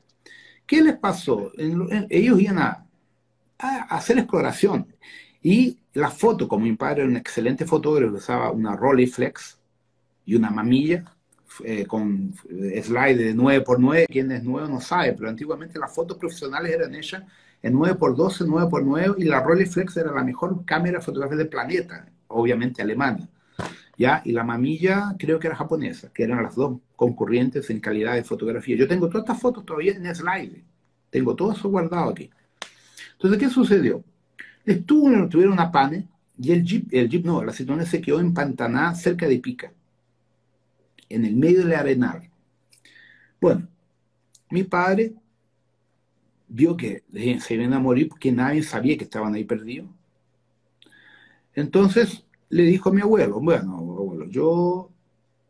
¿Qué les pasó? Ellos iban a hacer exploración. Y la foto, como mi padre era un excelente fotógrafo, usaba una Rolleiflex y una mamilla con slide de 9x9. Quien es nuevo no sabe, pero antiguamente las fotos profesionales eran hechas en 9x12, 9x9, y la Rolleiflex era la mejor cámara fotográfica del planeta, obviamente alemana. ¿Ya? Y la mamilla creo que era japonesa, que eran las dos concurrentes en calidad de fotografía. Yo tengo todas estas fotos todavía en slide. Tengo todo eso guardado aquí. Entonces, ¿qué sucedió? Tuvieron una pane y la Citroën se quedó empantanada cerca de Pica, en el medio del arenal. Bueno, mi padre vio que se iban a morir porque nadie sabía que estaban ahí perdidos. Entonces le dijo a mi abuelo, bueno, abuelo, yo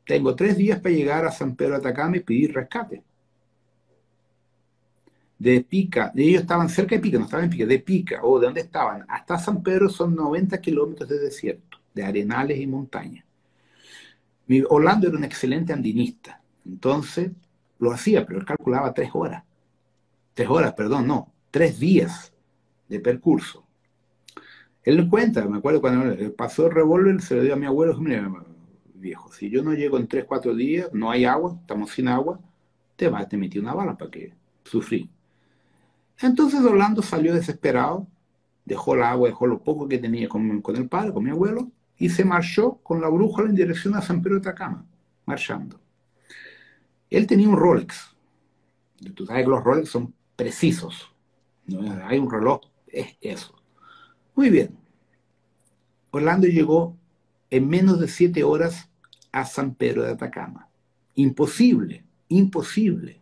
tengo 3 días para llegar a San Pedro de Atacama y pedir rescate. De Pica, ellos estaban cerca de Pica, no estaban en Pica, de Pica, o de donde estaban, hasta San Pedro son 90 kilómetros de desierto, de arenales y montañas. Orlando era un excelente andinista, entonces lo hacía, pero él calculaba 3 horas. 3 días de percurso. Él cuenta, me acuerdo cuando pasó el revólver, se lo dio a mi abuelo, mira, viejo, si yo no llego en 3, 4 días, no hay agua, estamos sin agua, te metí una bala para que sufrí. Entonces Orlando salió desesperado, dejó el agua, dejó lo poco que tenía con el padre, con mi abuelo, y se marchó con la brújula en dirección a San Pedro de Atacama, marchando. Él tenía un Rolex. Tú sabes que los Rolex son precisos, ¿no? Hay un reloj, es eso. Muy bien. Orlando llegó en menos de 7 horas a San Pedro de Atacama. Imposible, imposible.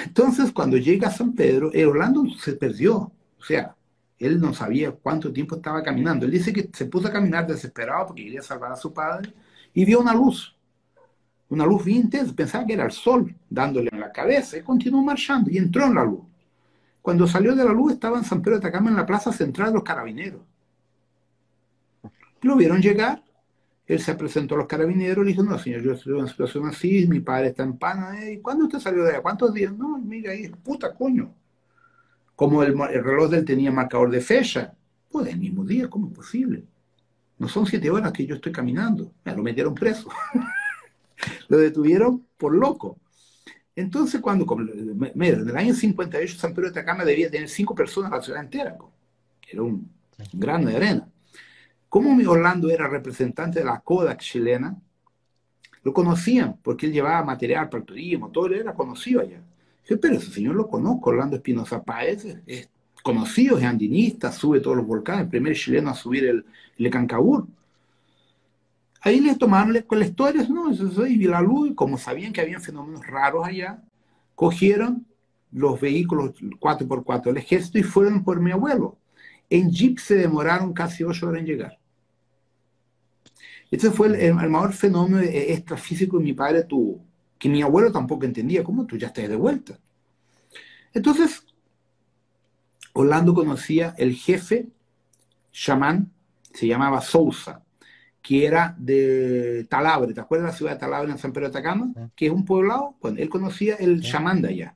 Entonces, cuando llega a San Pedro, Orlando se perdió. O sea, él no sabía cuánto tiempo estaba caminando. Él dice que se puso a caminar desesperado porque quería salvar a su padre y vio una luz. una luz bien intensa, pensaba que era el sol dándole en la cabeza, y continuó marchando, y entró en la luz. Cuando salió de la luz estaba en San Pedro de Atacama, en la plaza central de los carabineros. Lo vieron llegar, él se presentó a los carabineros, le dijo, no señor, yo estoy en una situación así, mi padre está en pana, ¿y cuándo usted salió de allá? ¿Cuántos días? No, mira ahí, puta coño. Como el reloj de él tenía marcador de fecha, pues el mismo día, ¿cómo es posible? No son 7 horas que yo estoy caminando. Me lo metieron preso. Lo detuvieron por loco. Entonces, mira, en el año 58 San Pedro de Atacama debía tener 5 personas en la ciudad entera. Era un grano de arena. Como mi Orlando era representante de la Kodak chilena, lo conocían porque él llevaba material para el turismo, todo él era conocido allá. Dije, pero ese señor lo conozco, Orlando Espinosa Páez, es conocido, es andinista, sube todos los volcanes, el primer chileno a subir el Lecancabur. Ahí les tomaron con la historia, ¿no? Y la luz, y como sabían que habían fenómenos raros allá, cogieron los vehículos 4x4 del ejército y fueron por mi abuelo. En jeep se demoraron casi 8 horas en llegar. Este fue el mayor fenómeno extrafísico que mi padre tuvo, que mi abuelo tampoco entendía. ¿Cómo tú ya estás de vuelta? Entonces, Orlando conocía el jefe chamán, se llamaba Sousa, que era de Talabre. ¿Te acuerdas de la ciudad de Talabre en San Pedro de Atacama? Que es un poblado. Bueno, él conocía el chamán de allá,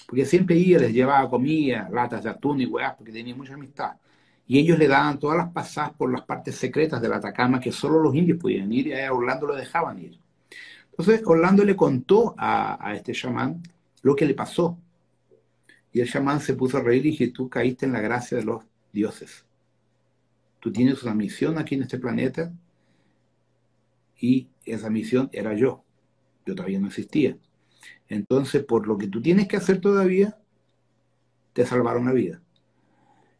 porque siempre iba, les llevaba comida, latas de atún y huevas, porque tenía mucha amistad. Y ellos le daban todas las pasadas por las partes secretas del Atacama que solo los indios podían ir, y a Orlando lo dejaban ir. Entonces Orlando le contó a este chamán lo que le pasó. Y el chamán se puso a reír y dije, tú caíste en la gracia de los dioses. Tú tienes una misión aquí en este planeta y esa misión era yo. Yo todavía no existía. Entonces, por lo que tú tienes que hacer todavía, te salvaron la vida.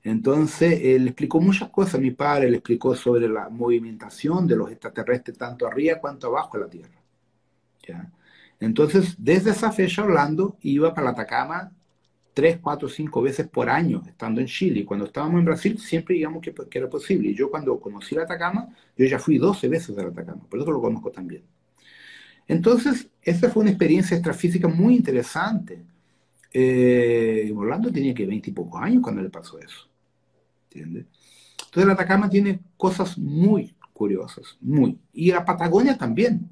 Entonces, él explicó muchas cosas. Mi padre le explicó sobre la movimentación de los extraterrestres tanto arriba cuanto abajo de la Tierra. ¿Ya? Entonces, desde esa fecha, Orlando iba para la Atacama 3, 4, 5 veces por año, estando en Chile. Y cuando estábamos en Brasil, siempre digamos que era posible. Y yo cuando conocí la Atacama, yo ya fui 12 veces a la Atacama. Por eso lo conozco también. Entonces, esa fue una experiencia extrafísica muy interesante. Orlando tenía que 20 y pocos años cuando le pasó eso. ¿Entiendes? Entonces la Atacama tiene cosas muy curiosas, muy. Y la Patagonia también,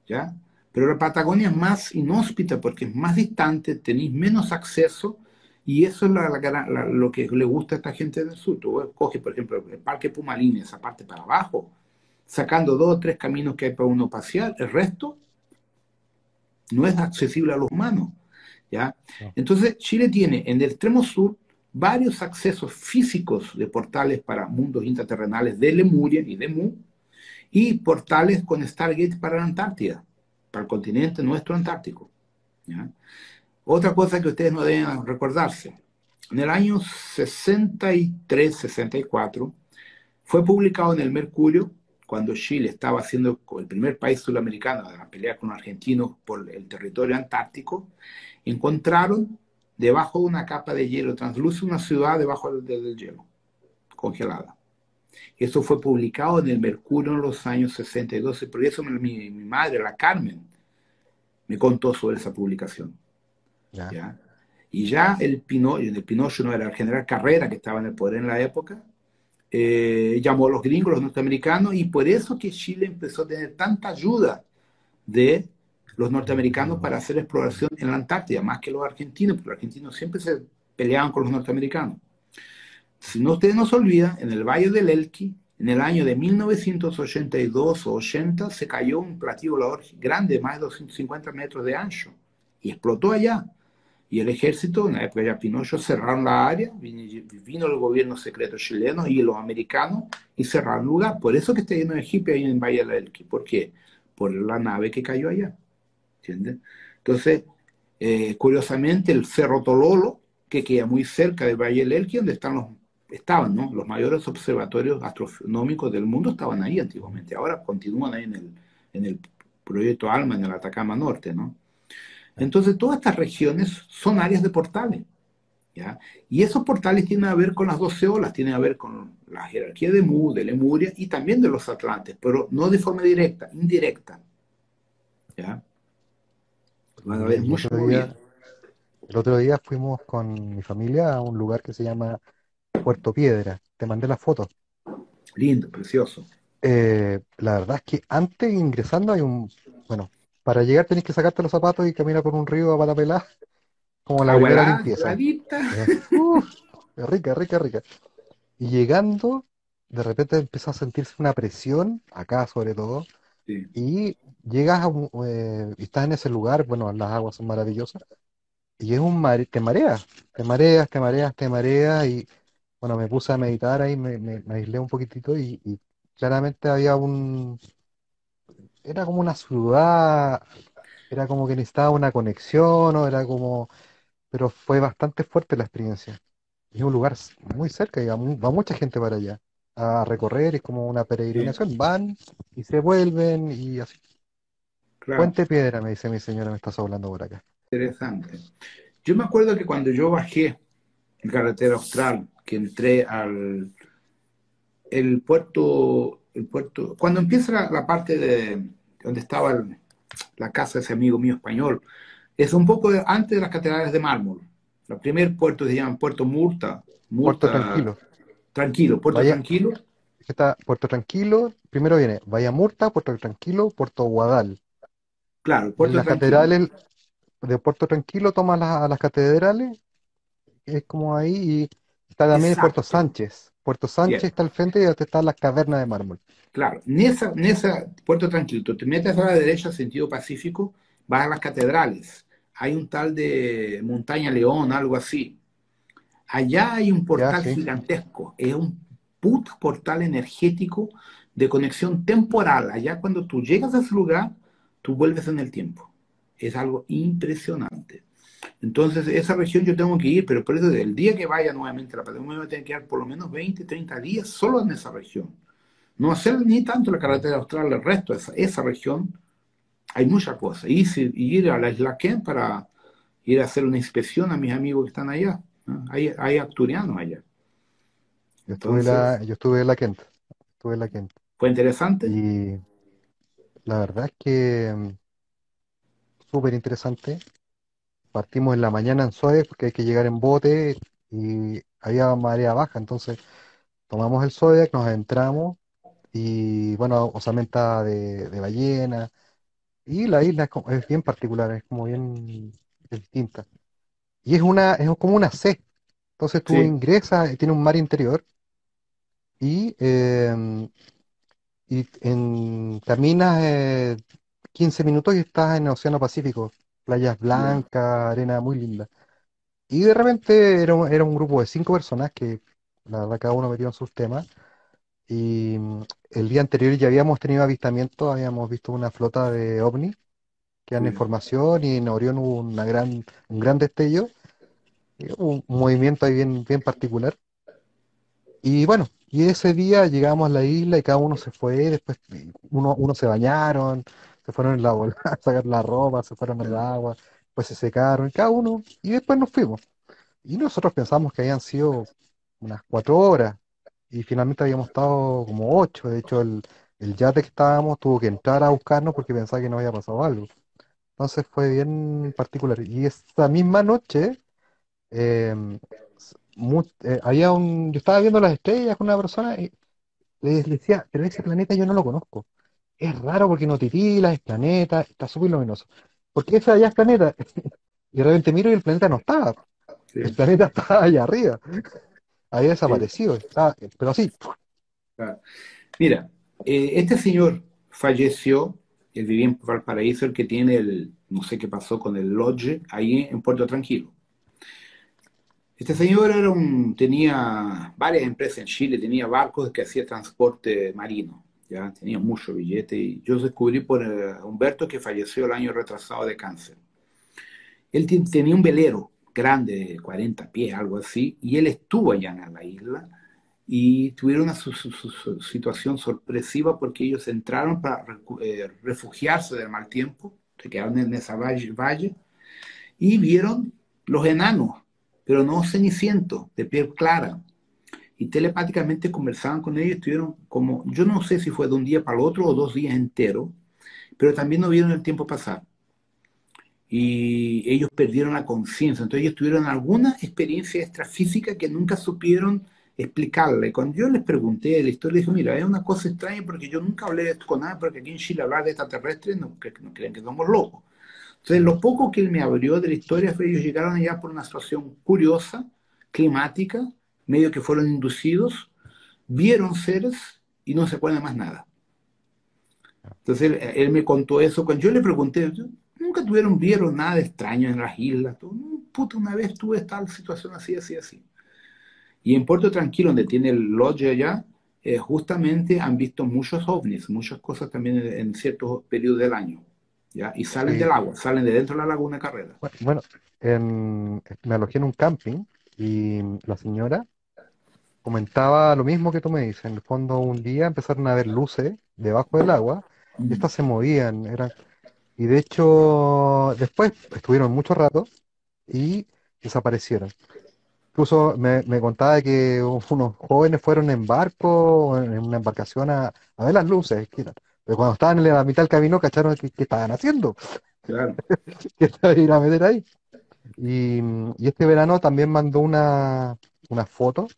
¿ya? Pero la Patagonia es más inhóspita porque es más distante, tenéis menos acceso, y eso es lo que le gusta a esta gente del sur. Tú coges, por ejemplo, el Parque Pumalín, esa parte para abajo, sacando 2 o 3 caminos que hay para uno pasear, el resto no es accesible a los humanos, ¿ya? Entonces Chile tiene en el extremo sur varios accesos físicos de portales para mundos intraterrenales de Lemuria y de Mu, y portales con Stargate para la Antártida, para el continente nuestro antártico, ¿ya? Otra cosa que ustedes no deben recordarse, en el año 63-64 fue publicado en el Mercurio, cuando Chile estaba siendo el primer país sudamericano a pelear con los argentinos por el territorio antártico, encontraron debajo de una capa de hielo translúcido una ciudad debajo del hielo, congelada. Eso fue publicado en el Mercurio en los años 62, por eso mi madre, la Carmen, me contó sobre esa publicación. ¿Ya? Y ya el Pinocho no era el general Carrera, que estaba en el poder en la época, llamó a los gringos, los norteamericanos, y por eso que Chile empezó a tener tanta ayuda de los norteamericanos para hacer exploración en la Antártida, más que los argentinos, porque los argentinos siempre se peleaban con los norteamericanos. Si no, ustedes no se olvidan, en el Valle del Elqui, en el año de 1982 o 80, se cayó un platillo volador grande, más de 250 metros de ancho, y explotó allá. Y el ejército, en la época de Pinocho, cerraron la área, vino el gobierno secreto chileno y los americanos y cerraron el lugar. Por eso que está lleno de hippies ahí en Valle del Elqui. ¿Por qué? Por la nave que cayó allá. ¿Entiendes? Entonces, curiosamente, el Cerro Tololo, que queda muy cerca del Valle del Elqui, donde estaban, ¿no? Los mayores observatorios astronómicos del mundo estaban ahí antiguamente. Ahora continúan ahí en el proyecto ALMA, en el Atacama Norte, ¿no? Entonces, todas estas regiones son áreas de portales, ¿ya? Y esos portales tienen a ver con las 12 olas, tienen a ver con la jerarquía de Mu, de Lemuria y también de los Atlantes, pero no de forma directa, indirecta. ¿ya? Van a
Y
haber mucha movida.
el otro día fuimos con mi familia a un lugar que se llama Puerto Piedra. Te mandé la foto.
Lindo, precioso.
La verdad es que antes ingresando bueno, para llegar tenés que sacarte los zapatos y caminar por un río a pata pelá, como la
Agua
primera
helada,
limpieza.
heladita.
Uf, es rica, rica, rica. Y llegando, de repente empieza a sentirse una presión, acá sobre todo,
Sí,
y llegas y estás en ese lugar, bueno, las aguas son maravillosas, y es te mareas, te mareas, te mareas, te mareas, y bueno, me puse a meditar ahí, me aislé un poquitito y claramente era como una ciudad, era como que necesitaba una conexión, o era como, pero fue bastante fuerte la experiencia. Y es un lugar muy cerca, digamos, va mucha gente para allá a recorrer, es como una
sí,
peregrinación, van y se vuelven y así.
claro,
Puente Piedra, me dice mi señora, me estás hablando por acá.
interesante. Yo me acuerdo que cuando yo bajé en carretera austral, que entré al el puerto, cuando empieza la parte de donde estaba la casa de ese amigo mío español, es un poco antes de las catedrales de mármol. El primer puerto se llama Puerto Murta,
Puerto
Murta,
Tranquilo.
tranquilo, Puerto
Vaya,
Tranquilo,
está Puerto Tranquilo, primero viene Murta, Puerto Tranquilo, Puerto Guadal.
claro,
Y en
Puerto
las
Tranquilo,
catedrales de Puerto Tranquilo tomas a las catedrales, es como ahí, y está también Puerto
exacto,
Sánchez. Puerto Sánchez
bien,
está al frente y donde están las cavernas de mármol.
claro. En esa Puerto Tranquilo, tú te metes a la derecha, sentido Pacífico, vas a las catedrales. Hay un tal de Montaña León, algo así. Allá hay un
Ya,
portal
sí.
gigantesco, es un puto portal energético de conexión temporal. Allá cuando tú llegas a ese lugar, tú vuelves en el tiempo. Es algo impresionante. Entonces, esa región yo tengo que ir, pero por eso el día que vaya nuevamente a la Patagonia, me voy a tener que quedar por lo menos 20, 30 días solo en esa región. No hacer ni tanto la carretera austral, el resto, esa región, hay muchas cosas. Ir a la Isla Ken para ir a hacer una inspección a mis amigos que están allá, ¿no? Hay asturianos allá. Entonces,
Yo estuve en la Kent, estuve en la Kent.
fue interesante.
Y la verdad es que súper interesante. Partimos en la mañana en Suez porque hay que llegar en bote y había marea baja, entonces tomamos el Zodiac, nos adentramos y bueno, osamenta de ballena y la isla es bien particular, es como bien es distinta. Y es como una C, entonces tú
Sí,
ingresas, tiene un mar interior y, caminas 15 minutos y estás en el Océano Pacífico, playas
ya,
blancas, arena muy linda. Y de repente era un grupo de 5 personas que, la verdad, cada uno metió en sus temas. Y el día anterior ya habíamos tenido avistamientos, habíamos visto una flota de ovnis que dan
sí,
información y en Orión hubo un gran destello, y hubo un movimiento ahí bien, bien particular. Y bueno, y ese día llegamos a la isla y cada uno se fue, después uno se bañaron, se fueron en la bola a sacar la ropa, se fueron al
ya,
agua, pues se secaron, cada uno, y después nos fuimos. Y nosotros pensamos que habían sido unas 4 horas y finalmente habíamos estado como 8. De hecho, el yate que estábamos tuvo que entrar a buscarnos porque pensaba que nos había pasado algo. Entonces fue bien particular. Y esa misma noche yo estaba viendo las estrellas con una persona y le decía, pero ese planeta yo no lo conozco. Es raro porque no titila, es planeta, está súper luminoso. ¿Por qué ese allá es planeta? Y de repente miro y el planeta no estaba. El
sí,
planeta estaba allá arriba. Había
sí,
desaparecido, pero así,
claro. Mira, este señor falleció, él vivía en Valparaíso, el que tiene no sé qué pasó con el lodge ahí en Puerto Tranquilo. Este señor tenía varias empresas en Chile, tenía barcos que hacía transporte marino, ya tenía mucho billete y yo descubrí por Humberto que falleció el año retrasado de cáncer. Él tenía un velero grande de 40 pies, algo así, y él estuvo allá en la isla y tuvieron una situación sorpresiva porque ellos entraron para refugiarse del mal tiempo, se quedaron en esa valle y vieron los enanos, pero no cenicientos, de piel clara. Y telepáticamente conversaban con ellos, estuvieron como, yo no sé si fue de un día para el otro o 2 días enteros, pero también no vieron el tiempo pasar. Y ellos perdieron la conciencia. Entonces ellos tuvieron alguna experiencia extrafísica que nunca supieron explicarla. Y cuando yo les pregunté de la historia, les dije, mira, es una cosa extraña porque yo nunca hablé de esto con nada, porque aquí en Chile hablar de extraterrestres no, no creen que somos locos. Entonces lo poco que él me abrió de la historia fue que ellos llegaron allá por una situación curiosa, climática, medio que fueron inducidos, vieron seres y no se acuerdan más nada. Entonces él me contó eso. Cuando yo le pregunté, nunca vieron nada de extraño en las islas. Todo, "No, puta, una vez tuve tal situación así, así, así". Y en Puerto Tranquilo, donde tiene el lodge allá, justamente han visto muchos ovnis, muchas cosas también en ciertos periodos del año. ¿Ya? Y salen
Sí.
del agua, salen de dentro de la laguna Carrera.
Bueno, me alojé en un camping y la señora comentaba lo mismo que tú me dices. En el fondo, un día empezaron a ver luces debajo del agua y
Mm,
estas se movían. Y de hecho, después estuvieron mucho rato y desaparecieron. Incluso me contaba que unos jóvenes fueron en barco, en una embarcación a ver las luces, que eran. Pero cuando estaban en la mitad del camino, cacharon que estaban haciendo,
claro.
que estaban ir a meter ahí. Y este verano también mandó una foto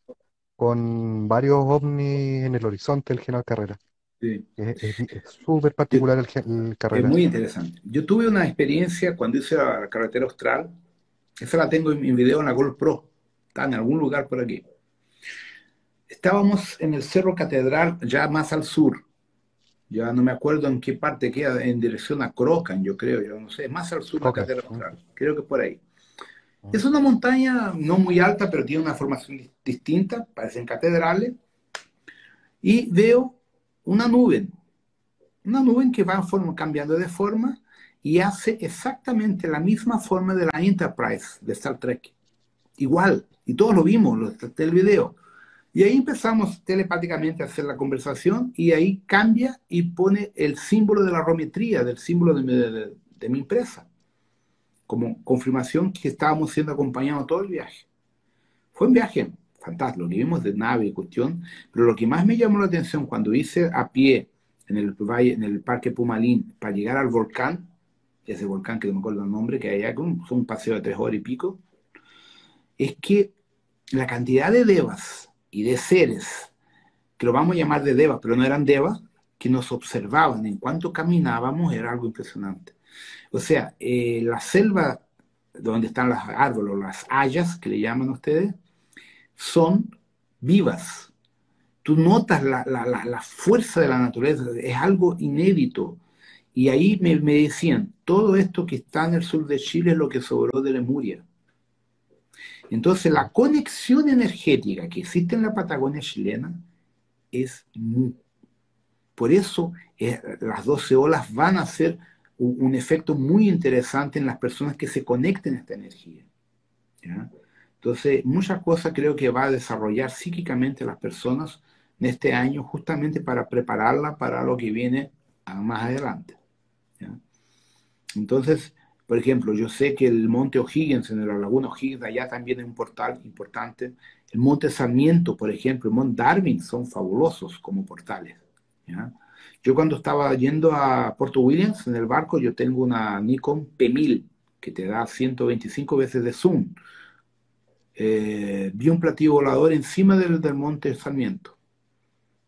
con varios ovnis en el horizonte del General Carrera.
Sí.
Es súper
Yo-
particular el
es
Carrera.
muy interesante. Yo tuve una experiencia cuando hice la carretera austral. Esa la tengo en video en la GoPro. Está en algún lugar por aquí. Estábamos en el Cerro Catedral, ya más al sur. Ya no me acuerdo en qué parte queda, en dirección a Crocan, yo creo, yo no sé, más al sur la
Coca.
Catedral Austral. Creo que por ahí.
Mm.
Es una montaña no muy alta, pero tiene una formación distinta, parecen catedrales. Y veo una nube que va cambiando de forma y hace exactamente la misma forma de la Enterprise de Star Trek. Igual, y todos lo vimos, el video. Y ahí empezamos telepáticamente a hacer la conversación y ahí cambia y pone el símbolo de la rometría, del símbolo de mi empresa, como confirmación que estábamos siendo acompañados todo el viaje. Fue un viaje fantástico, lo que vimos de nave y cuestión, pero lo que más me llamó la atención cuando hice a pie en el valle, en el Parque Pumalín, para llegar al volcán, ese volcán que no me acuerdo el nombre, que hay allá, fue un paseo de 3 horas y pico, es que la cantidad de devas y de seres, que lo vamos a llamar de devas, pero no eran devas, que nos observaban en cuanto caminábamos, era algo impresionante. O sea, la selva donde están los árboles, las hayas, que le llaman ustedes, son vivas. Tú notas la fuerza de la naturaleza, es algo inédito. Y ahí me decían, todo esto que está en el sur de Chile es lo que sobró de Lemuria. Entonces, la conexión energética que existe en la Patagonia chilena es muy. Por eso las 12 olas van a ser un efecto muy interesante en las personas que se conecten a esta energía. ¿Ya? Entonces, muchas cosas creo que va a desarrollar psíquicamente las personas en este año justamente para prepararla para lo que viene más adelante. ¿Ya? Entonces, por ejemplo, yo sé que el monte O'Higgins, en la laguna O'Higgins, allá también es un portal importante. El monte Sarmiento, por ejemplo, el monte Darwin son fabulosos como portales. ¿Ya? Yo cuando estaba yendo a Puerto Williams en el barco, yo tengo una Nikon P1000 que te da 125 veces de zoom. Vi un platillo volador encima del monte Sarmiento.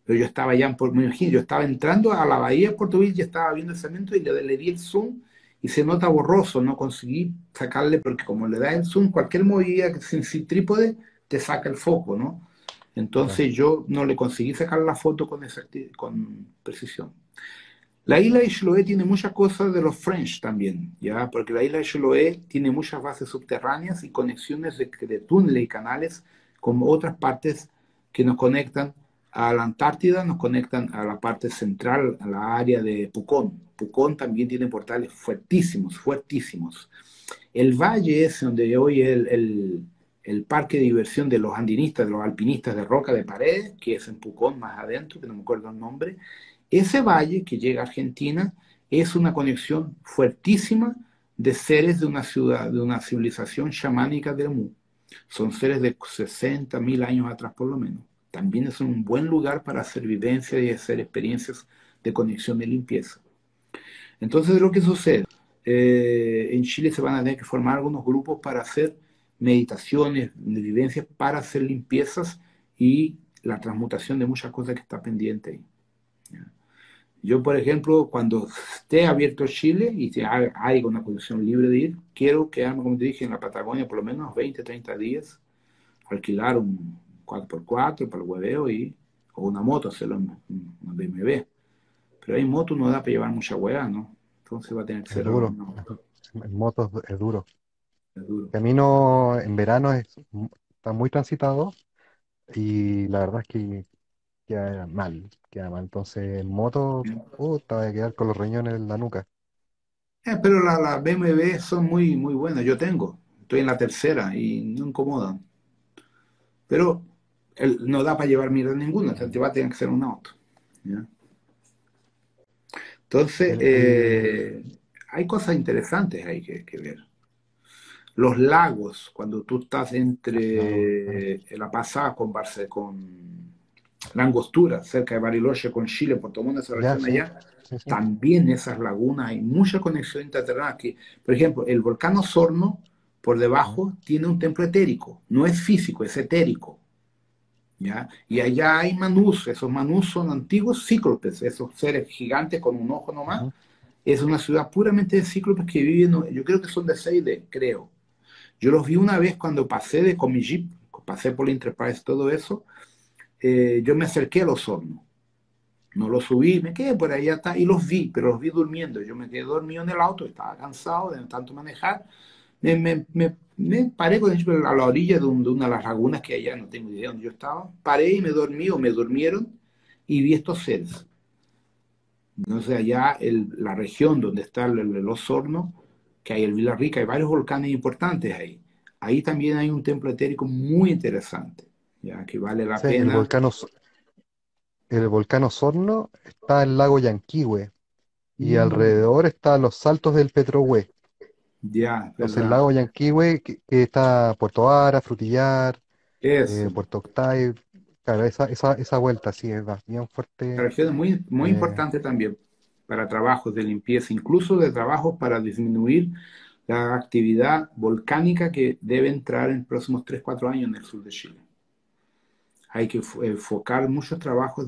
Pero yo estaba ya, me imagino, yo estaba entrando a la bahía de Puerto Williams y estaba viendo el Sarmiento y le di el zoom y se nota borroso, no conseguí sacarle porque como le da el zoom, cualquier movida sin trípode te saca el foco, ¿no?
Claro.
Entonces yo no le conseguí sacar la foto con precisión. La isla de Chiloé tiene muchas cosas de los French también, ¿ya? Porque la isla de Chiloé tiene muchas bases subterráneas y conexiones de túneles y canales con otras partes que nos conectan a la Antártida, nos conectan a la parte central, a la área de Pucón. Pucón también tiene portales fuertísimos, fuertísimos. El valle es donde hoy es el parque de diversión de los andinistas, de los alpinistas de Roca de Paredes, que es en Pucón, más adentro, que no me acuerdo el nombre. Ese valle que llega a Argentina es una conexión fuertísima de seres de una ciudad, de una civilización chamánica del Mu. Son seres de 60.000 años atrás por lo menos. También es un buen lugar para hacer vivencias y hacer experiencias de conexión de limpieza. Entonces, lo que sucede, en Chile se van a tener que formar algunos grupos para hacer meditaciones, vivencias, para hacer limpiezas y la transmutación de muchas cosas que está pendiente ahí. ¿Ya? Yo, por ejemplo, cuando esté abierto Chile y si hay una condición libre de ir, quiero quedarme, como te dije, en la Patagonia por lo menos 20, 30 días, alquilar un 4x4 para el hueveo o una moto, hacerlo en una BMW. Pero hay moto no da para llevar mucha hueá, ¿no? Entonces va a tener que
Es
ser algo
duro.
no,
En motos es duro.
es duro.
Camino en verano está muy transitado y la verdad es que queda mal, queda mal. Entonces en moto, te vas a quedar con los riñones en la nuca.
Pero las BMW son muy, muy buenas. Yo tengo, estoy en la tercera y no incomodan. Pero no da para llevar mierda ninguna, o sea, te va a tener que ser un auto. ¿Ya? Entonces,
El, el,
hay cosas interesantes ahí que ver. Los lagos, cuando tú estás
claro,
entre la pasada con la Angostura, cerca de Bariloche, con Chile, por toda esa
ya,
región
sí,
allá,
sí, sí.
también esas lagunas hay mucha conexión interterrenal. Por ejemplo, el volcán Osorno, por
Mm,
debajo, tiene un templo etérico. No es físico, es etérico. ¿Ya? Y allá hay manús. Esos manús son antiguos cíclopes, esos seres gigantes con un ojo nomás.
ujú.
Es una ciudad puramente de cíclopes que viven, yo creo que son de Seide, creo. Yo los vi una vez cuando pasé con mi jeep, pasé por la Enterprise, todo eso. Yo me acerqué a los hornos. No los subí, me quedé por ahí hasta, y los vi, pero los vi durmiendo. Yo me quedé dormido en el auto, estaba cansado de tanto manejar. Me paré con a la orilla de una de las lagunas que allá, no tengo idea dónde yo estaba. Paré y me dormí o me durmieron y vi estos seres. Entonces allá la región donde está el Osorno, que hay el Villarrica, hay varios volcanes importantes ahí. Ahí también hay un templo etérico muy interesante, ya que vale la
Sí,
pena.
el volcán Osorno está en el lago Yanquihue y
Mm,
alrededor están los saltos del Petrohue.
ya,
Entonces el
verdad.
lago Yanquihue, que está Puerto Vara, Frutillar,
Eso.
Puerto Octay, claro, esa vuelta sí es bien
La
fuerte.
región es muy, muy
eh,
importante también para trabajos de limpieza, incluso de trabajos para disminuir la actividad volcánica que debe entrar en los próximos 3 4 años en el sur de Chile. Hay que enfocar muchos trabajos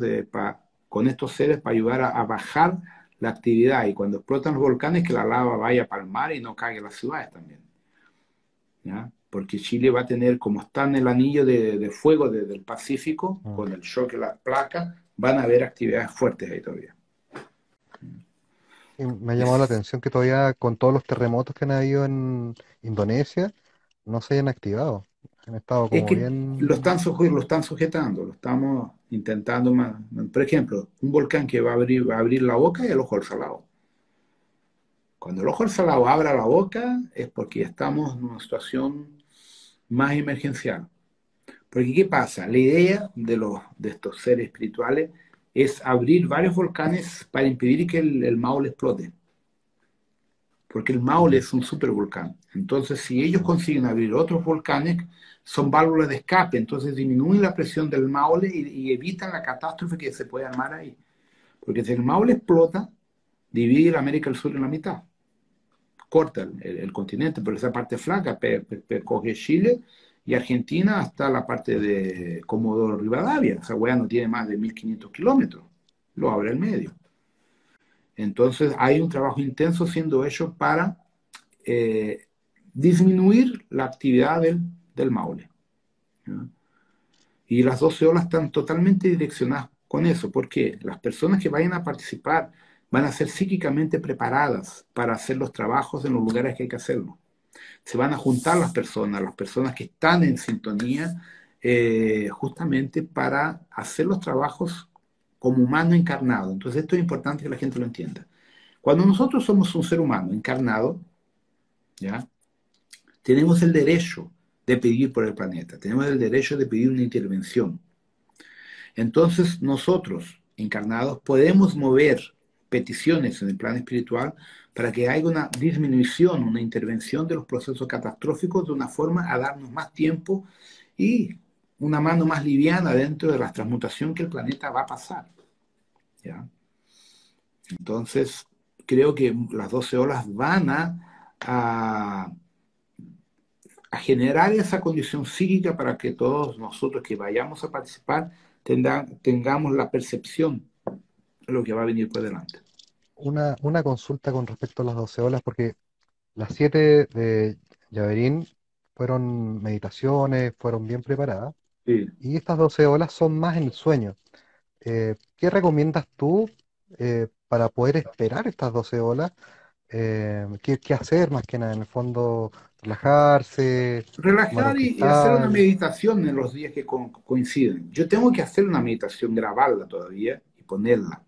con estos seres para ayudar a bajar la actividad y cuando explotan los volcanes que la lava vaya para el mar y no caiga en las ciudades también. ¿Ya? Porque Chile va a tener, como está en el anillo de fuego del Pacífico,
mm.
con el choque de las placas, van a haber actividades fuertes ahí todavía.
Y me ha llamado la
Es,
atención que todavía con todos los terremotos que han habido en Indonesia no se hayan activado. Han estado
es
como
que
bien...
lo están sujetando, lo estamos intentando. Por ejemplo, un volcán que va a abrir la boca es el Ojo del Salado. Cuando el Ojo del Salado abra la boca es porque estamos en una situación más emergencial. Porque ¿qué pasa? La idea de estos seres espirituales es abrir varios volcanes para impedir que el Maule explote. Porque el Maule
Ujú,
es un supervolcán. Entonces, si ellos
mm,
consiguen abrir otros volcanes, son válvulas de escape, entonces disminuyen la presión del Maule y evitan la catástrofe que se puede armar ahí. Porque si el Maule explota, divide la América del Sur en la mitad, corta el continente, pero esa parte flaca coge Chile y Argentina hasta la parte de Comodoro Rivadavia. Esa hueá no tiene más de 1500 kilómetros, lo abre el medio. Entonces hay un trabajo intenso siendo hecho para eh, disminuir la actividad del Maule. ¿Ya? Y las 12 olas están totalmente direccionadas con eso, porque las personas que vayan a participar van a ser psíquicamente preparadas para hacer los trabajos en los lugares que hay que hacerlo. Se van a juntar las personas que están en sintonía, justamente para hacer los trabajos como humano encarnado. Entonces esto es importante que la gente lo entienda. Cuando nosotros somos un ser humano encarnado, ¿ya? Tenemos el derecho de pedir por el planeta, tenemos el derecho de pedir una intervención. Entonces nosotros, encarnados, podemos mover peticiones en el plano espiritual para que haya una disminución, una intervención de los procesos catastróficos de una forma a darnos más tiempo y una mano más liviana dentro de la transmutación que el planeta va a pasar. ¿Ya? Entonces, creo que las 12 olas van a, a generar esa condición psíquica para que todos nosotros que vayamos a participar tengamos la percepción de lo que va a venir por delante.
Una consulta con respecto a las 12 olas, porque las 7 de Yaverín fueron meditaciones, fueron bien preparadas,
Sí.
y estas 12 olas son más en el sueño. ¿Qué recomiendas tú para poder esperar estas 12 olas? ¿Qué hacer más que nada? En el fondo, relajarse, tomar un
Relajar y hacer una
cristal.
meditación en los días que coinciden. Yo tengo que hacer una meditación, grabarla todavía y ponerla.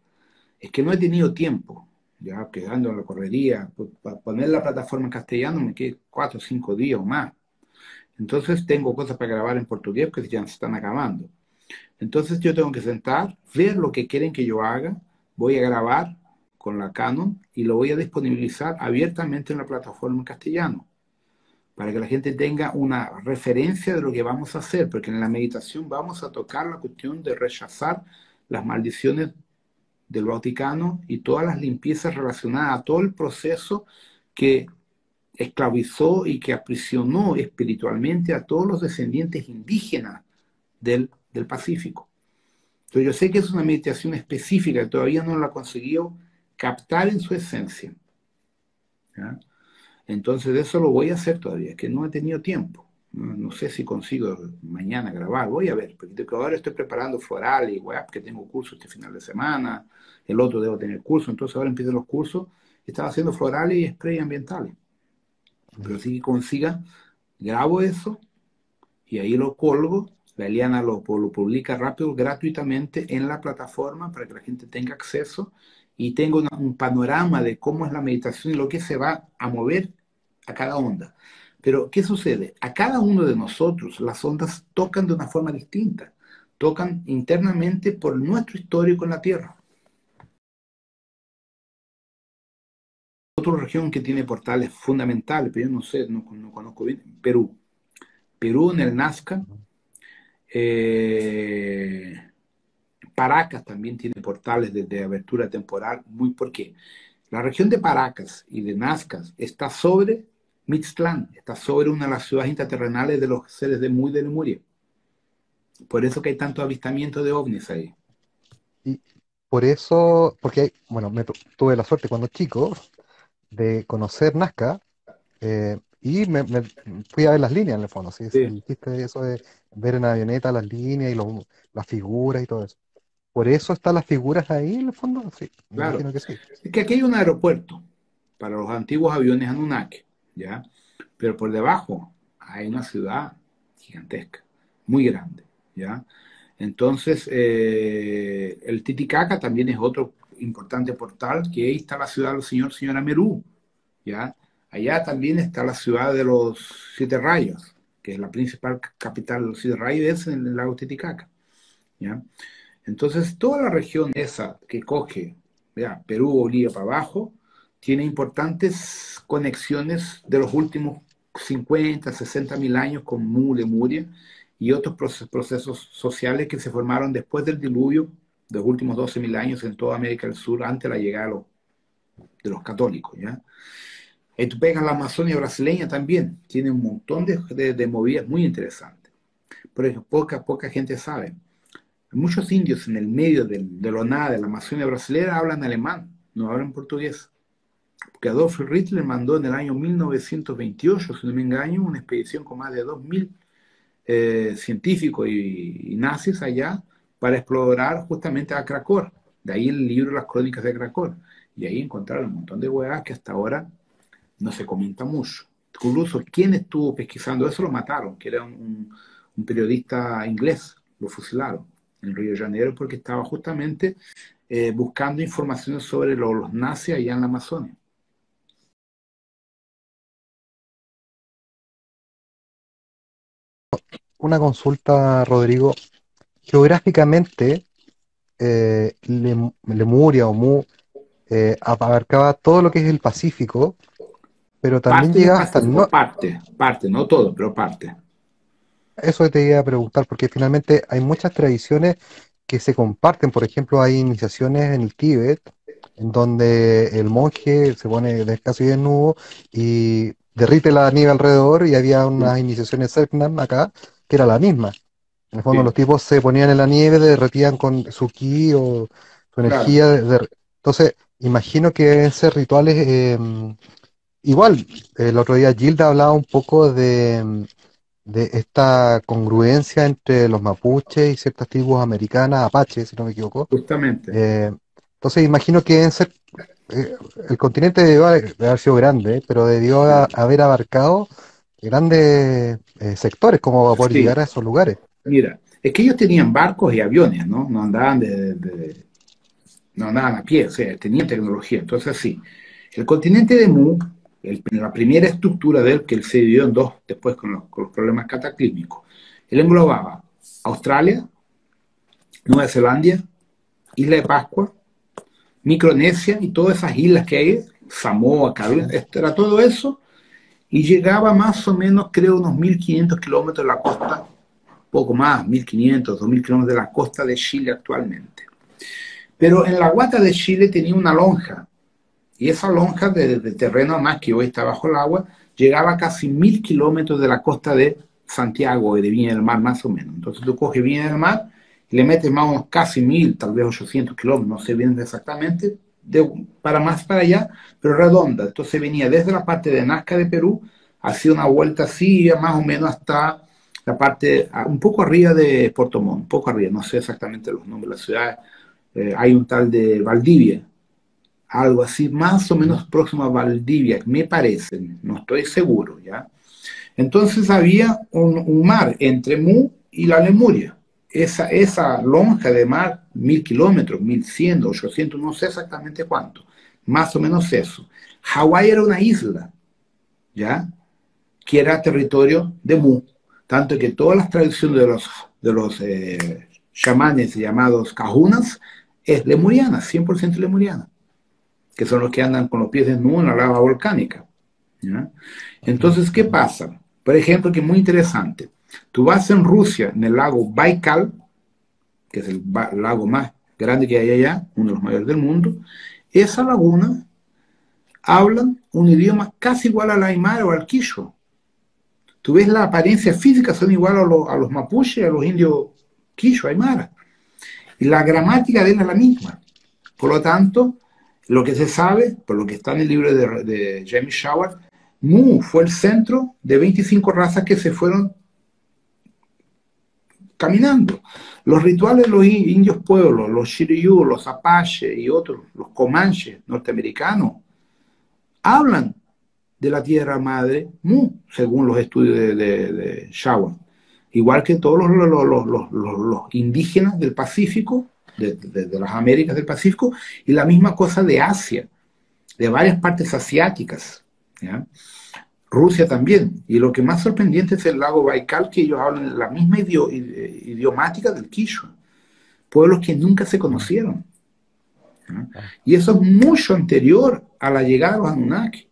Es que no he tenido tiempo, ya quedando en la correría, para poner la plataforma en castellano me quedé 4 o 5 días o más. Entonces tengo cosas para grabar en portugués que ya se están acabando. Entonces yo tengo que sentar, ver lo que quieren que yo haga, voy a grabar con la Canon y lo voy a disponibilizar abiertamente en la plataforma en castellano, para que la gente tenga una referencia de lo que vamos a hacer, porque en la meditación vamos a tocar la cuestión de rechazar las maldiciones del Vaticano y todas las limpiezas relacionadas a todo el proceso que esclavizó y que aprisionó espiritualmente a todos los descendientes indígenas del Pacífico. Entonces yo sé que es una meditación específica, que todavía no la he conseguido captar en su esencia, ¿ya? Entonces eso lo voy a hacer todavía, que no he tenido tiempo. No sé si consigo mañana grabar, voy a ver, porque ahora estoy preparando floral y web, que tengo curso este final de semana, el otro debo tener curso, entonces ahora empiezo los cursos, estaba haciendo florales y spray ambientales. Pero si consiga, grabo eso y ahí lo colgo. La Eliana lo publica rápido, gratuitamente en la plataforma para que la gente tenga acceso y tenga un panorama de cómo es la meditación y lo que se va a mover a cada onda. Pero, ¿qué sucede? A cada uno de nosotros las ondas tocan de una forma distinta, tocan internamente por nuestro histórico en la Tierra. Otra región que tiene portales fundamentales, pero yo no sé, no conozco bien, Perú. Perú en el Nazca. Eh, Paracas también tiene portales de abertura temporal. ¿Por qué? La región de Paracas y de Nazca está sobre Mixtlán, está sobre una de las ciudades intraterrenales de los seres de Lemuria. Por eso que hay tanto avistamiento de ovnis ahí.
Y por eso, porque bueno, tuve la suerte cuando chico de conocer Nazca, y me fui a ver las líneas en el fondo, ¿sí?
Sí,
El chiste de eso de ver en avioneta las líneas y las figuras y todo eso. ¿Por eso están las figuras ahí en el fondo? Sí, me
claro.
imagino que sí.
Es que aquí hay un aeropuerto para los antiguos aviones Anunnaki, ¿ya? Pero por debajo hay una ciudad gigantesca, muy grande, ¿ya? Entonces, el Titicaca también es otro importante portal, que ahí está la ciudad del señora Merú, ¿ya? Allá también está la ciudad de los Siete Rayos, que es la principal capital de los Siete Rayos, es en el lago Titicaca, ¿ya? Entonces, toda la región esa que coge, ¿ya? Perú, Bolivia para abajo, tiene importantes conexiones de los últimos 50, 60 mil años con Lemuria y otros procesos sociales que se formaron después del diluvio de los últimos 12.000 años en toda América del Sur, antes de la llegada de los católicos, ¿ya? Y tú pegas la Amazonia brasileña también, tiene un montón de movidas muy interesantes. Por ejemplo, poca gente sabe. Muchos indios en el medio de lo nada de la Amazonia brasileña hablan alemán, no hablan portugués. Porque Adolf Hitler mandó en el año 1928, si no me engaño, una expedición con más de 2.000 científicos y nazis allá para explorar justamente a Cracovia. De ahí el libro Las Crónicas de Cracovia. Y ahí encontraron un montón de huevas que hasta ahora no se comenta mucho. Incluso quien estuvo pesquisando eso lo mataron, que era un periodista inglés, lo fusilaron en Río de Janeiro porque estaba justamente buscando informaciones sobre los nazis allá en la Amazonia.
Una consulta, Rodrigo. Geográficamente, Lemuria o Mu abarcaba todo lo que es el Pacífico, pero también
Parte del
llegaba hasta el
Pacífico,
norte.
parte, no todo, pero parte.
Eso te iba a preguntar, porque finalmente hay muchas tradiciones que se comparten. Por ejemplo, hay iniciaciones en el Tíbet, en donde el monje se pone casi desnudo y derrite la nieve alrededor, y había
Sí,
unas iniciaciones Selknam acá, que era la misma. En el fondo
sí,
los tipos se ponían en la nieve, derretían con su ki o su
claro,
energía. Entonces, imagino que deben ser rituales igual. El otro día Gilda hablaba un poco de esta congruencia entre los mapuches y ciertas tribus americanas, apaches, si no me equivoco.
justamente.
Eh, entonces imagino que deben ser, eh, el continente de haber sido grande, pero debió haber abarcado grandes sectores como para poder
Sí,
llegar a esos lugares.
mira, es que ellos tenían barcos y aviones, ¿no? No andaban no andaban a pie, o sea, tenían tecnología. Entonces, sí, el continente de Mu, la primera estructura de él, que él se dividió en dos después con los problemas cataclísmicos, él englobaba Australia, Nueva Zelanda, Isla de Pascua, Micronesia y todas esas islas que hay, Samoa, Carolina, era todo eso, y llegaba más o menos, creo, unos 1500 kilómetros de la costa, poco más, 1500, 2000 kilómetros de la costa de Chile actualmente. Pero en la guata de Chile tenía una lonja, y esa lonja de terreno más que hoy está bajo el agua, llegaba a casi 1000 kilómetros de la costa de Santiago y de Viña del Mar, más o menos. Entonces tú coges Viña del Mar y le metes más o menos casi 1000, tal vez 800 kilómetros, no sé bien exactamente, para más para allá, pero redonda. Entonces venía desde la parte de Nazca de Perú, hacía una vuelta así, más o menos hasta la parte, un poco arriba de Puerto Montt, un poco arriba, no sé exactamente los nombres de la ciudad. Hay un tal de Valdivia, algo así, más o
¿Mm?
menos próximo a Valdivia, me parece, no estoy seguro, ¿ya? Entonces había un mar entre Mu y la Lemuria. Esa lonja de mar, 1000 kilómetros, 1100, 800, no sé exactamente cuánto, más o menos eso. Hawái era una isla, ¿ya? Que era territorio de Mu, tanto que todas las tradiciones de los chamanes llamados kahunas es lemuriana, 100% lemuriana, que son los que andan con los pies desnudos en la lava volcánica. ¿Ya?
Mm.
Entonces, ¿qué pasa? Por ejemplo, que es muy interesante. Tú vas en Rusia, en el lago Baikal, que es el lago más grande que hay allá, uno de los mayores del mundo. Esa laguna hablan un idioma casi igual al aymara o al quichua. Tú ves la apariencia física, son igual a los mapuches, a los indios quichua, aymara. Y la gramática de él es la misma. Por lo tanto, lo que se sabe, por lo que está en el libro de James Shower, Mu fue el centro de 25 razas que se fueron caminando. Los rituales de los indios pueblos, los Shiryu, los Apache y otros, los Comanches norteamericanos, hablan de la tierra madre Mu, según los estudios de Shower. Igual que todos los indígenas del Pacífico, de las Américas del Pacífico, y la misma cosa de Asia, de varias partes asiáticas. ¿Ya? Rusia también. Y lo que más sorprendente es el lago Baikal, que ellos hablan la misma idiomática del Quichua, pueblos que nunca se
Mm.
conocieron. ¿Ya?
Ah,
Y eso es mucho anterior a la llegada de los Anunnaki.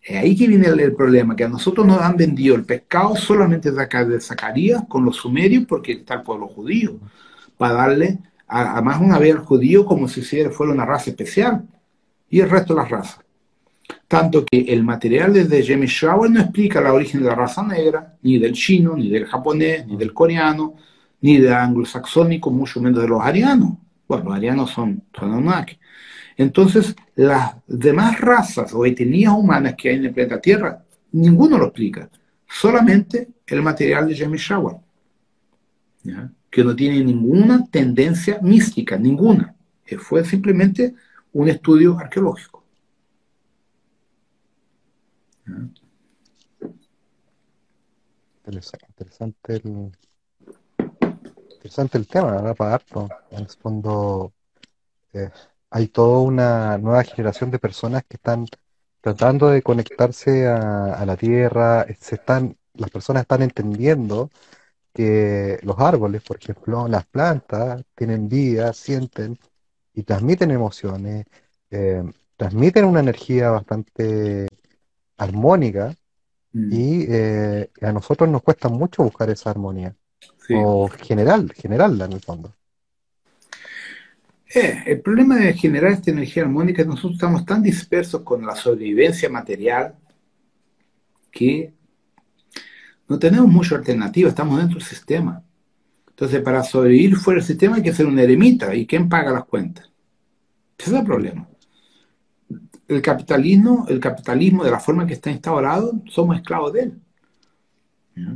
Es ahí que viene el problema, que a nosotros nos han vendido el pescado solamente de Zacarías con los sumerios, porque está el pueblo judío, para darle a más una vez al judío como si fuera una raza especial, y el resto de las razas. Tanto que el material desde James Shower no explica la origen de la raza negra, ni del chino, ni del japonés, ni
mm.
del coreano, ni del anglosaxónico, mucho menos de los arianos. Bueno, los arianos son Anunnaki. Entonces, las demás razas o etnias humanas que hay en el planeta Tierra, ninguno lo explica. Solamente el material de James Shower, ¿ya? Que no tiene ninguna tendencia mística, ninguna. Fue simplemente un estudio arqueológico. ¿Ya?
Interesante interesante el tema, ¿verdad? Para harto. En el fondo, eh, hay toda una nueva generación de personas que están tratando de conectarse a la tierra. Las personas están entendiendo que los árboles, por ejemplo, las plantas, tienen vida, sienten y transmiten emociones, eh, transmiten una energía bastante armónica,
Mm,
y a nosotros nos cuesta mucho buscar esa armonía
sí.
o generarla en el fondo.
El problema de generar esta energía armónica es que nosotros estamos tan dispersos con la sobrevivencia material que no tenemos mucha alternativa, estamos dentro del sistema. Entonces, para sobrevivir fuera del sistema hay que ser un eremita. ¿Y quién paga las cuentas? Ese es el problema. El capitalismo de la forma que está instaurado, somos esclavos de él. ¿Ya?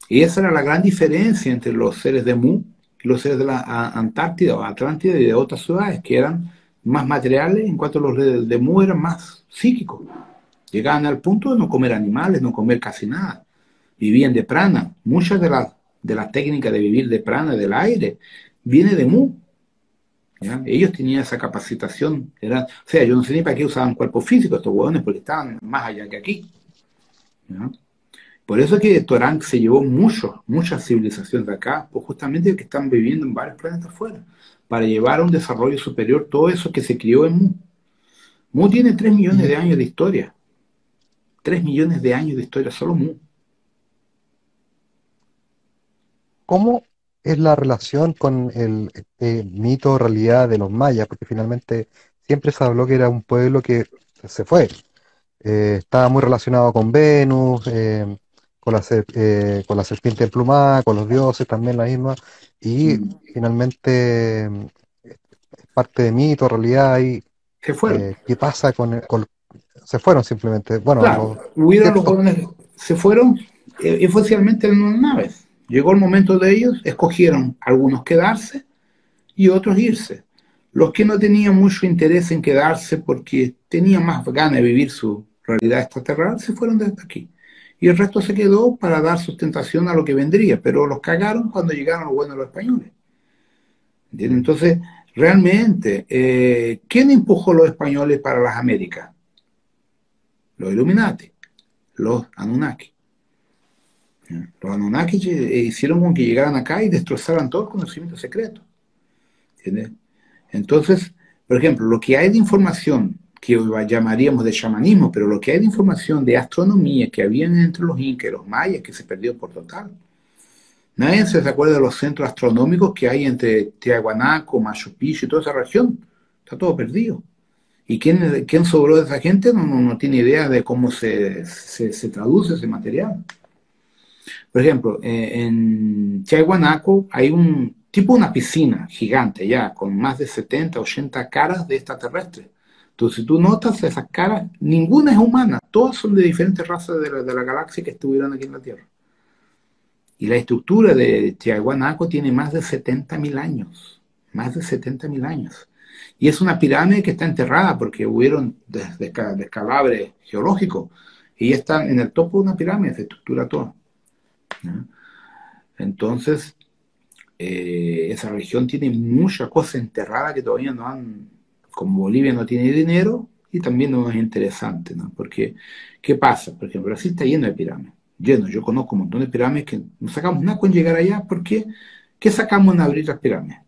Y esa era la gran diferencia entre los seres de Mu y los seres de la Antártida o Atlántida y de otras ciudades, que eran más materiales, en cuanto los de Mu eran más psíquicos. Llegaban al punto de no comer animales, no comer casi nada. Vivían de prana. Muchas de las técnicas de vivir de prana, del aire, viene de Mu. ¿Ya? Ellos tenían esa capacitación. O sea, yo no sé ni para qué usaban cuerpo físico estos hueones, porque estaban más allá que aquí. ¿Ya? Por eso es que Torán se llevó muchas civilizaciones de acá, pues justamente que están viviendo en varios planetas afuera, para llevar a un desarrollo superior todo eso que se crió en Mu. Mu tiene 3 millones
¿Y
de años de historia. 3 millones de años de historia, solo Mu.
cómo es la relación con el mito o realidad de los mayas? Porque finalmente siempre se habló que era un pueblo que se fue. Estaba muy relacionado con Venus, con la serpiente emplumada, con los dioses también la misma, y
Mm.
finalmente es parte de mito, realidad, y
Se fueron.
qué pasa se fueron simplemente, bueno,
Claro, hubieron los
¿cierto?
jóvenes, se fueron esencialmente en unas naves. Llegó el momento de ellos, escogieron algunos quedarse y otros irse. Los que no tenían mucho interés en quedarse porque tenían más ganas de vivir su realidad extraterrestre se fueron desde aquí. Y el resto se quedó para dar sustentación a lo que vendría, pero los cagaron cuando llegaron los buenos los españoles. ¿Entiendes?
Mm.
Entonces, realmente, ¿quién empujó a los españoles para las Américas? Los Illuminati, los Anunnaki. Los Anunnaki hicieron con que llegaran acá y destrozaran todo el conocimiento secreto. ¿Entiendes? Entonces, por ejemplo, lo que hay de información que hoy llamaríamos de chamanismo, pero lo que hay de información de astronomía que había entre los incas y los mayas, que se perdió por total. Nadie se acuerda de los centros astronómicos que hay entre Tiahuanaco, Machu Picchu y toda esa región. Está todo perdido. ¿Y quién sobró de esa gente? No tiene idea de cómo se traduce ese material. Por ejemplo, en Tiahuanaco hay un tipo una piscina gigante ya, con más de 70, 80 caras de extraterrestres. Entonces, si tú notas esas caras, ninguna es humana, todas son de diferentes razas de la galaxia que estuvieron aquí en la Tierra. Y la estructura de Tiahuanaco tiene más de 70.000 años, más de 70.000 años. Y es una pirámide que está enterrada porque hubieron descalabres geológicos y está en el topo de una pirámide, se estructura todo. ¿No? Entonces, esa región tiene muchas cosas enterradas que todavía no han, como Bolivia no tiene dinero, y también no es interesante, ¿no? Porque, ¿qué pasa? Por ejemplo, Brasil está lleno de pirámides, lleno, yo conozco un montón de pirámides que no sacamos nada con llegar allá, porque ¿qué sacamos en abrir las pirámides?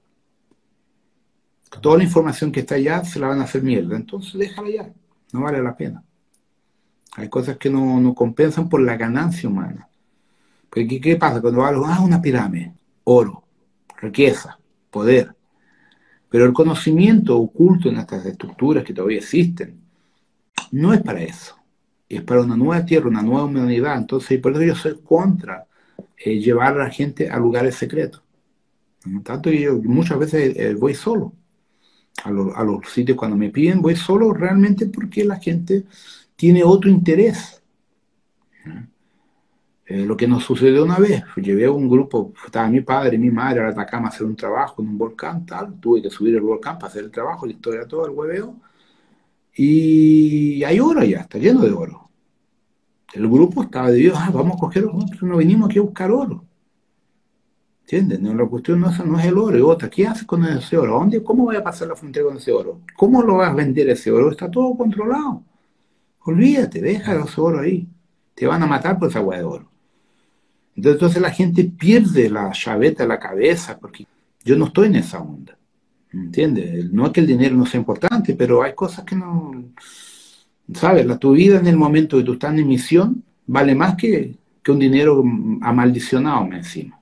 Toda la información que está allá se la van a hacer mierda, entonces déjala allá, no vale la pena. Hay cosas que no compensan por la ganancia humana. Porque, ¿qué pasa? Cuando hablo, una pirámide, oro, riqueza, poder. Pero el conocimiento oculto en estas estructuras que todavía existen no es para eso. Es para una nueva tierra, una nueva humanidad. Entonces, por eso yo soy contra llevar a la gente a lugares secretos. Tanto que yo muchas veces voy solo. A los sitios cuando me piden, voy solo realmente porque la gente tiene otro interés. Lo que nos sucedió una vez, llevé a un grupo, estaba mi padre y mi madre a Atacama a hacer un trabajo en un volcán, tal, tuve que subir el volcán para hacer el trabajo, la historia toda, el hueveo, y hay oro allá, está lleno de oro. El grupo estaba dividido, vamos a coger oro, nosotros no vinimos aquí a buscar oro, ¿entiendes? No, la cuestión no es el oro, es otra, ¿qué haces con ese oro? ¿Cómo voy a pasar la frontera con ese oro? ¿Cómo lo vas a vender ese oro? Está todo controlado, olvídate, deja ese oro ahí, te van a matar por esa hueá de oro. Entonces la gente pierde la chaveta de la cabeza, porque yo no estoy en esa onda, ¿entiendes? No es que el dinero no sea importante, pero hay cosas que no, ¿sabes? Tu vida en el momento que tú estás en misión vale más que un dinero amaldicionado me encima.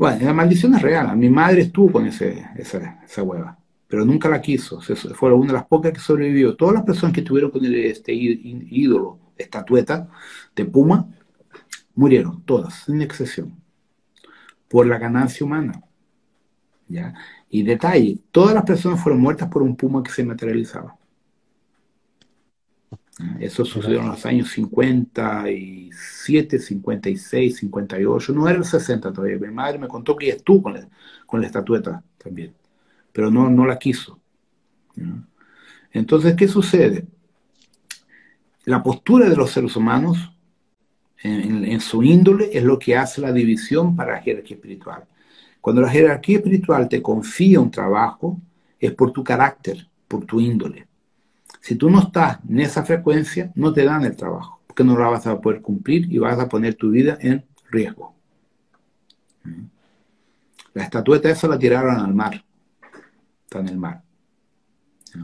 Bueno, la maldición es real. Mi madre estuvo con esa hueva, pero nunca la quiso. Fue una de las pocas que sobrevivió. Todas las personas que estuvieron con este ídolo, estatueta de Puma, murieron, todas, sin excepción, por la ganancia humana. ¿Ya? Y detalle, todas las personas fueron muertas por un puma que se materializaba. Eso
Mira,
sucedió en los años 57, 56, 58, no era el 60 todavía. Mi madre me contó que ella estuvo con la estatueta también, pero no la quiso. ¿No? Entonces, ¿qué sucede? La postura de los seres humanos en su índole es lo que hace la división para la jerarquía espiritual. Cuando la jerarquía espiritual te confía un trabajo, es por tu carácter, por tu índole. Si tú no estás en esa frecuencia, no te dan el trabajo, porque no la vas a poder cumplir y vas a poner tu vida en riesgo. La estatueta esa la tiraron al mar, está en el mar.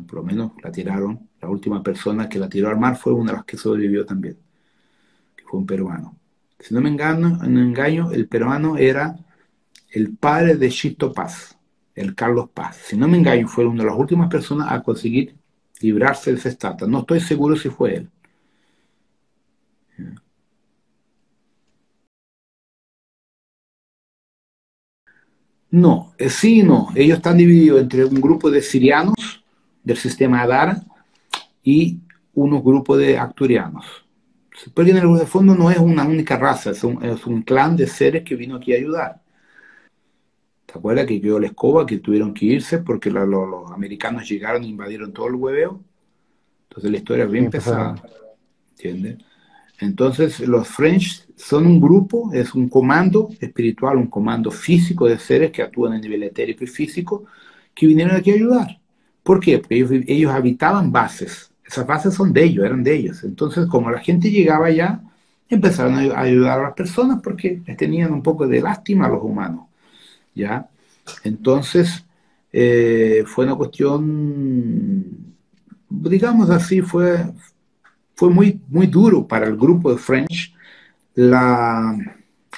Por lo menos la tiraron, la última persona que la tiró al mar fue una de las que sobrevivió también, que fue un peruano. Si no me engaño, el peruano era el padre de Chito Paz, el Carlos Paz. Si no me engaño, fue una de las últimas personas a conseguir librarse de esa estatua. No estoy seguro si fue él. No, sí y no. Ellos están divididos entre un grupo de sirianos del sistema Adara y unos grupos de acturianos. Porque en el fondo no es una única raza, es un clan de seres que vino aquí a ayudar. ¿Te acuerdas que quedó la escoba, que tuvieron que irse porque los americanos llegaron e invadieron todo el hueveo? Entonces la historia es
sí,
bien pesada,
empezaron.
¿entiendes? Entonces los French son un grupo, es un comando espiritual, un comando físico de seres que actúan a nivel etérico y físico, que vinieron aquí a ayudar. ¿Por qué? Porque ellos habitaban bases. Esas bases son de ellos, eran de ellos. Entonces, como la gente llegaba allá, empezaron a ayudar a las personas porque les tenían un poco de lástima a los humanos, ¿ya? Entonces, fue una cuestión, digamos así, fue muy duro para el grupo de French la,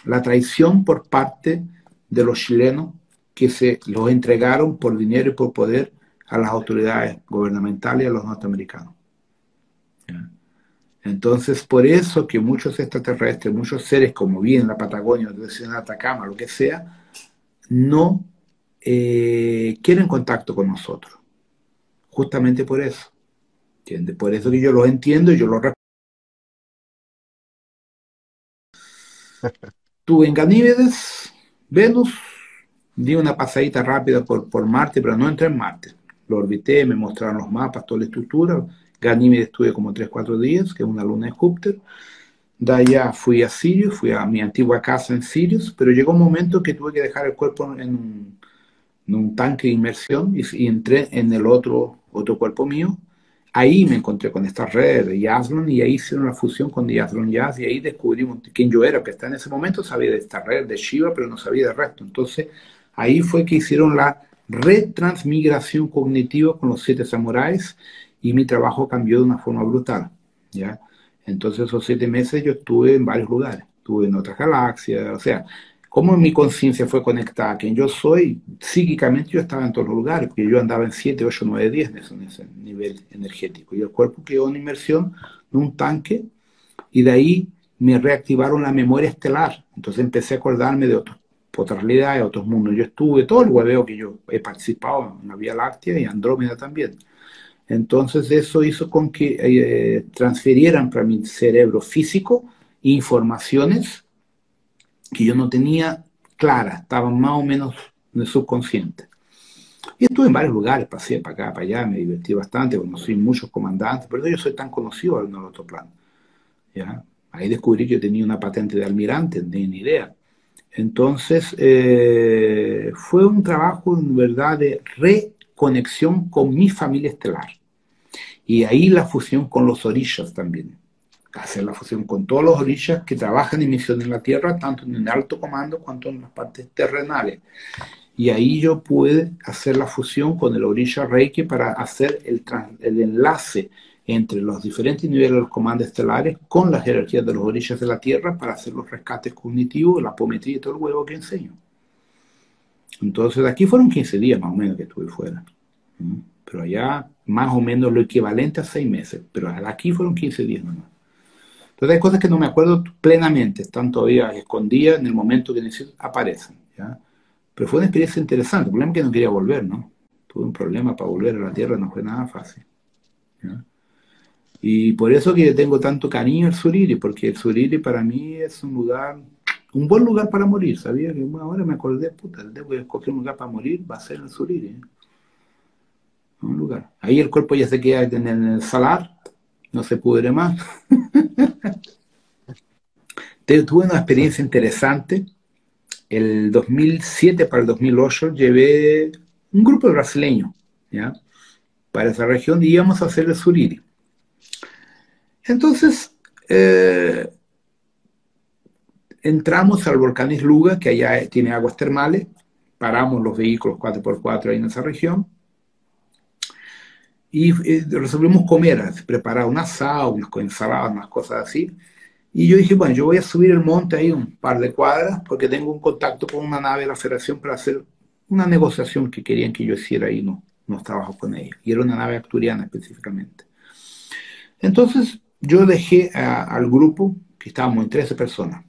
la traición por parte de los chilenos que se los entregaron por dinero y por poder a las autoridades gubernamentales y a los norteamericanos. ¿Ya? Entonces, por eso que muchos extraterrestres, muchos seres como viven en la Patagonia, en Atacama, lo que sea, no quieren contacto con nosotros. Justamente por eso. ¿Entiendes? Por eso que yo los entiendo y yo los respeto. Estuve en Ganímedes, Venus, di una pasadita rápida por Marte, pero no entré en Marte. Lo orbité, me mostraron los mapas, toda la estructura. Ganímedes estuve como 3 4 días, que es una luna de Júpiter. De allá fui a Sirius, fui a mi antigua casa en Sirius, pero llegó un momento que tuve que dejar el cuerpo en un tanque de inmersión y entré en el otro cuerpo mío. Ahí me encontré con esta red de Yaslon y ahí hicieron la fusión con Yaslon Jazz y ahí descubrimos quién yo era, que hasta en ese momento sabía de esta red de Shiva, pero no sabía del resto. Entonces ahí fue que hicieron la retransmigración cognitiva con los 7 samuráis y mi trabajo cambió de una forma brutal, ¿ya? Entonces esos 7 meses yo estuve en varios lugares, estuve en otras galaxias, o sea, cómo mi conciencia fue conectada, quien yo soy, psíquicamente yo estaba en todos los lugares, porque yo andaba en 7 8 9 10 en ese nivel energético. Y el cuerpo quedó en inmersión en un tanque, y de ahí me reactivaron la memoria estelar. Entonces empecé a acordarme de otras realidades, otros mundos. Yo estuve, todo el hueveo que yo he participado en la Vía Láctea y Andrómeda también. Entonces eso hizo con que transfirieran para mi cerebro físico informaciones que yo no tenía claras, estaban más o menos en el subconsciente. Y estuve en varios lugares, pasé para acá, para allá, me divertí bastante, conocí muchos comandantes, por eso yo soy tan conocido en el otro plano. ¿Ya? Ahí descubrí que yo tenía una patente de almirante, no tenía ni idea. Entonces, fue un trabajo en verdad de reconexión con mi familia estelar. Y ahí la fusión con los orishas también. Hacer la fusión con todos los orishas que trabajan en misión en la Tierra, tanto en el alto comando cuanto en las partes terrenales. Y ahí yo pude hacer la fusión con el orisha Reiki para hacer el enlace entre los diferentes niveles de los comandos estelares con la jerarquía de los orishas de la Tierra para hacer los rescates cognitivos, la apometría y todo el huevo que enseño. Entonces aquí fueron 15 días más o menos que estuve fuera. Pero allá más o menos lo equivalente a 6 meses. Pero aquí fueron 15 días nomás. Entonces hay cosas que no me acuerdo plenamente, están todavía escondidas en el momento que necesito, aparecen. ¿Ya? Pero fue una experiencia interesante. El problema es que no quería volver, ¿no? Tuve un problema para volver a la Tierra, no fue nada fácil. ¿Ya? Y por eso que tengo tanto cariño al Suriri, porque el Suriri para mí es un lugar, un buen lugar para morir, ¿sabía? Que bueno, ahora me acordé, puta, tengo que escoger un lugar para morir, va a ser el Suriri. Un lugar. Ahí el cuerpo ya se queda en el salar, no se pudre más. Tuve una experiencia interesante. El 2007 para el 2008 llevé un grupo de brasileños, ¿ya? Para esa región y íbamos a hacer el Suriri. Entonces, entramos al volcán Isluga, que allá tiene aguas termales, paramos los vehículos 4x4 ahí en esa región, y resolvimos comer, preparar un asado, unas ensaladas, unas cosas así. Y yo dije, bueno, yo voy a subir el monte ahí un par de cuadras, porque tengo un contacto con una nave de la Federación para hacer una negociación que querían que yo hiciera ahí, unos trabajos con ellos. Y era una nave acturiana específicamente. Entonces, yo dejé al grupo, que estábamos en 13 personas,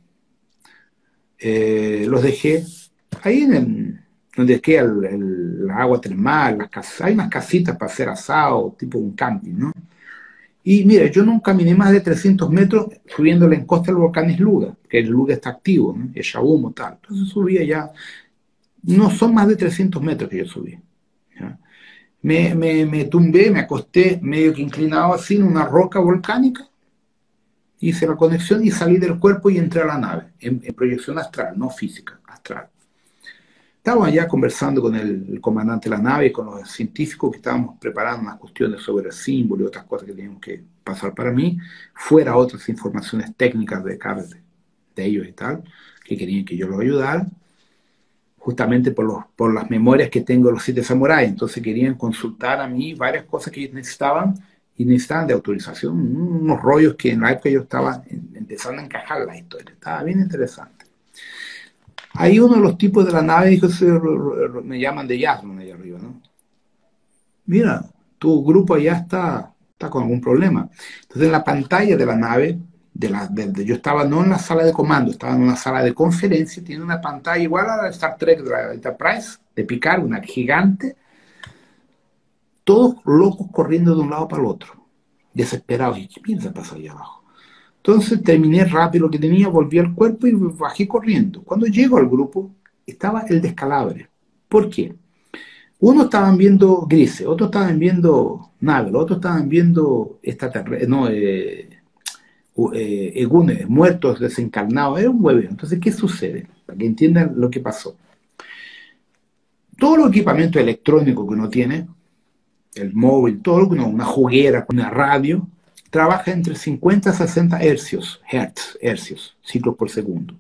los dejé ahí donde queda el agua termal, hay unas casitas para hacer asado, tipo un camping, ¿no? Y mira, yo no caminé más de 300 metros subiendo la encosta del volcán Isluga, que el Isluga está activo, ¿no? Echa humo, tal. Entonces subía ya, no son más de 300 metros que yo subí. ¿Ya? Me tumbé, me acosté medio que inclinado así en una roca volcánica, hice la conexión y salí del cuerpo y entré a la nave, en proyección astral, no física, astral. Estábamos allá conversando con el comandante de la nave y con los científicos que estábamos preparando unas cuestiones sobre el símbolo y otras cosas que teníamos que pasar para mí, fuera otras informaciones técnicas de ellos y tal, que querían que yo los ayudara, justamente por las memorias que tengo de los 7 samuráis. Entonces querían consultar a mí varias cosas que ellos necesitaban y necesitaban de autorización, unos rollos que en la época yo estaba empezando a encajar la historia. Estaba bien interesante. Ahí uno de los tipos de la nave dijo, me llaman de Yasman allá arriba, ¿no? Mira, tu grupo allá está con algún problema. Entonces en la pantalla de la nave, yo estaba no en la sala de comando, estaba en una sala de conferencia, tiene una pantalla igual a la de Star Trek de la Enterprise, de Picard, una gigante, todos locos corriendo de un lado para el otro, desesperados. ¿Y qué piensa pasar allá abajo? Entonces terminé rápido lo que tenía, volví al cuerpo y bajé corriendo. Cuando llego al grupo, estaba el descalabre. ¿Por qué? Unos estaban viendo grises, otros estaban viendo naves, otros estaban viendo egunes, muertos, desencarnados. Era un hueveo. Entonces, ¿qué sucede? Para que entiendan lo que pasó. Todo los equipamiento electrónico que uno tiene, el móvil, todo lo que uno, una juguera, una radio, trabaja entre 50 a 60 hercios, ciclos por segundo.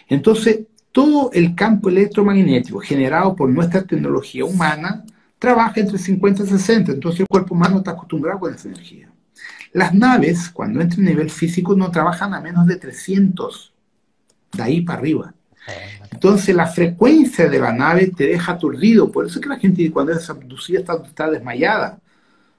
Entonces, todo el campo electromagnético generado por nuestra tecnología humana trabaja entre 50 y 60, entonces el cuerpo humano está acostumbrado con esa energía. Las naves, cuando entran a nivel físico, no trabajan a menos de 300, de ahí para arriba. Entonces la frecuencia de la nave te deja aturdido, por eso es que la gente cuando es abducida está desmayada.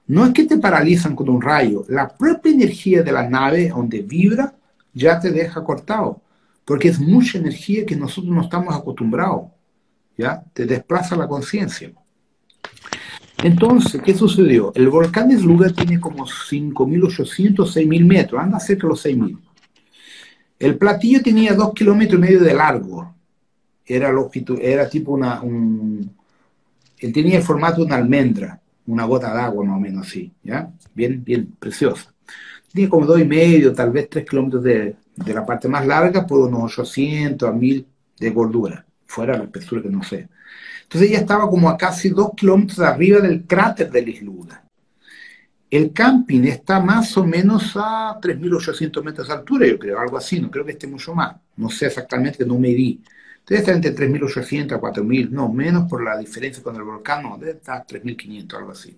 No es que te paralizan con un rayo, la propia energía de la nave donde vibra ya te deja cortado, porque es mucha energía que nosotros no estamos acostumbrados, ¿ya? Te desplaza la conciencia. Entonces, ¿qué sucedió? El volcán Isluga tiene como 5.800, 6.000 metros, anda cerca de los 6.000. El platillo tenía 2,5 kilómetros de largo, era tipo él tenía el formato de una almendra, una gota de agua más o menos así, ¿ya? Bien, bien preciosa. Tenía como 2,5, tal vez 3 kilómetros de la parte más larga por unos 800 a 1.000 de gordura, fuera la espesura que no sé. Entonces ella estaba como a casi 2 kilómetros arriba del cráter del Isluga. El camping está más o menos a 3.800 metros de altura, yo creo, algo así, no creo que esté mucho más, no sé exactamente, no medí. Debe estar entre 3.800 a 4.000, no, menos por la diferencia con el volcán, no, debe estar 3.500, algo así.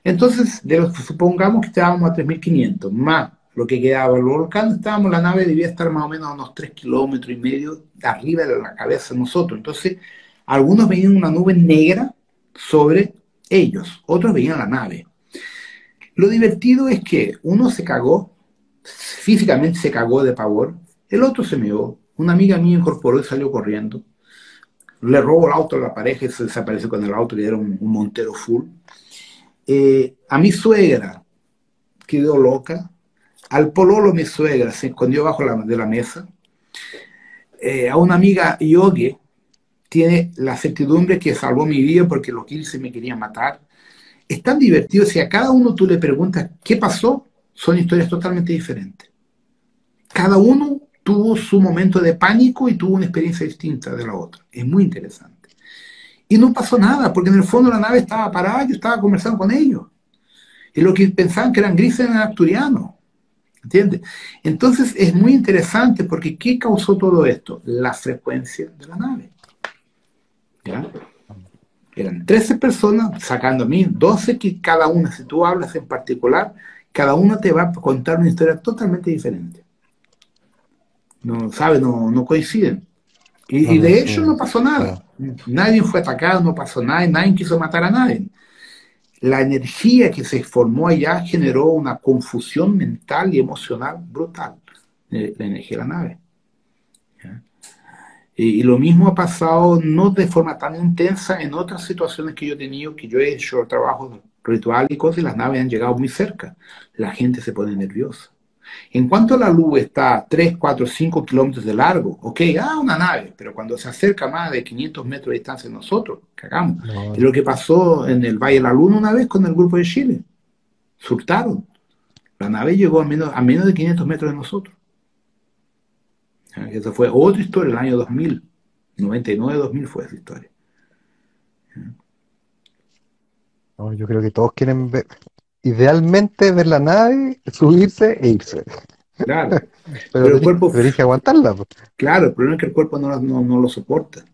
Entonces, supongamos que estábamos a 3.500, más lo que quedaba del volcán, la nave debía estar más o menos a unos 3,5 kilómetros arriba de la cabeza de nosotros. Entonces, Algunos veían una nube negra sobre ellos, otros veían la nave. Lo divertido es que uno se cagó, físicamente se cagó de pavor, el otro se meó, una amiga mía incorporó y salió corriendo, le robó el auto a la pareja y se desapareció con el auto, le dieron un Montero full. A mi suegra quedó loca, al pololo mi suegra se escondió bajo de la mesa, a una amiga yogi tiene la certidumbre que salvó mi vida porque los 15 me querían matar. Es tan divertido, si a cada uno tú le preguntas qué pasó, son historias totalmente diferentes. Cada uno tuvo su momento de pánico y tuvo una experiencia distinta de la otra. Es muy interesante. Y no pasó nada, porque en el fondo la nave estaba parada, yo estaba conversando con ellos. Y lo que pensaban que eran grises eran arcturianos. ¿Entiendes? Entonces es muy interesante porque ¿qué causó todo esto? La frecuencia de la nave. ¿Ya? Eran 13 personas, sacando a mí 12, que cada una, si tú hablas en particular, cada una te va a contar una historia totalmente diferente. No, ¿sabes? No coinciden. Y de hecho no pasó nada. Nadie fue atacado, no pasó nada, y nadie quiso matar a nadie. La energía que se formó allá generó una confusión mental y emocional brutal, la energía de la nave. ¿Ya? Y lo mismo ha pasado, no de forma tan intensa, en otras situaciones que yo he tenido, que yo he hecho trabajo ritual y cosas, y las naves han llegado muy cerca. La gente se pone nerviosa. En cuanto la luz está a 3, 4, 5 kilómetros de largo, ok, una nave, pero cuando se acerca más de 500 metros de distancia de nosotros, cagamos.
No,
Es lo que pasó en el Valle de la Luna una vez con el grupo de Chile. Surtaron. La nave llegó a menos de 500 metros de nosotros. Esa fue otra historia, el año 2000. 99-2000 fue esa historia.
no, yo creo que todos quieren ver, idealmente ver la nave, subirse e irse.
Claro.
Pero
Pero el cuerpo,
tenés que aguantarla, pues.
claro, el problema es que el cuerpo no lo soporta.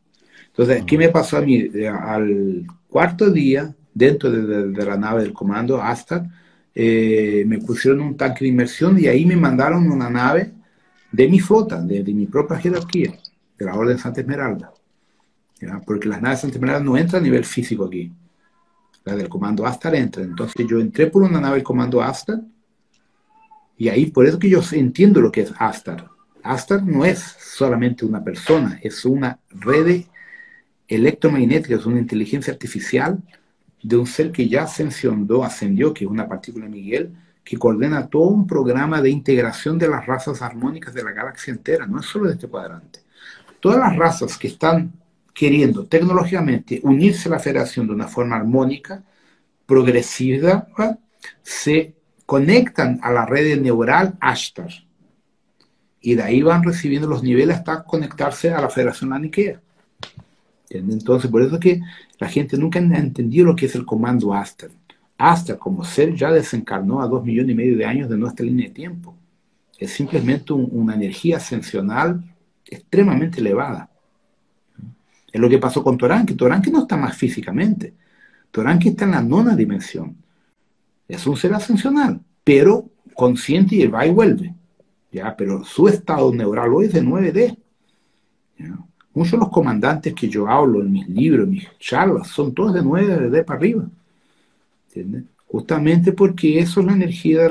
Entonces, ¿qué me pasó a mí? Al cuarto día, dentro de la nave del comando, Astar, me pusieron un tanque de inmersión y ahí me mandaron una nave de mi flota, de mi propia jerarquía, de la Orden Santa Esmeralda. ¿Ya? Porque las naves Santa Esmeralda no entran a nivel físico aquí. La del comando Astar entra. Entonces yo entré por una nave del comando Astar y ahí por eso que yo entiendo lo que es Astar. Astar no es solamente una persona, es una red electromagnética, es una inteligencia artificial de un ser que ya ascendió, que es una partícula Miguel, que coordena todo un programa de integración de las razas armónicas de la galaxia entera, no es solo de este cuadrante. Todas las razas que están queriendo tecnológicamente unirse a la federación de una forma armónica, progresiva, se conectan a la red neural Ashtar. Y de ahí van recibiendo los niveles hasta conectarse a la Federación Laniquea. Entonces, por eso es que la gente nunca ha entendido lo que es el comando Astar. Astar, como ser, ya desencarnó a 2,5 millones de años de nuestra línea de tiempo. Es simplemente una energía ascensional extremadamente elevada. Es lo que pasó con Toranque. Toranque no está más físicamente. Toranque está en la 9ª dimensión. Es un ser ascensional, pero consciente y va y vuelve. ¿Ya? Pero su estado neural hoy es de 9D. ¿Ya? Muchos de los comandantes que yo hablo en mis libros, en mis charlas, son todos de 9D para arriba. ¿Entiendes? Justamente porque eso es la energía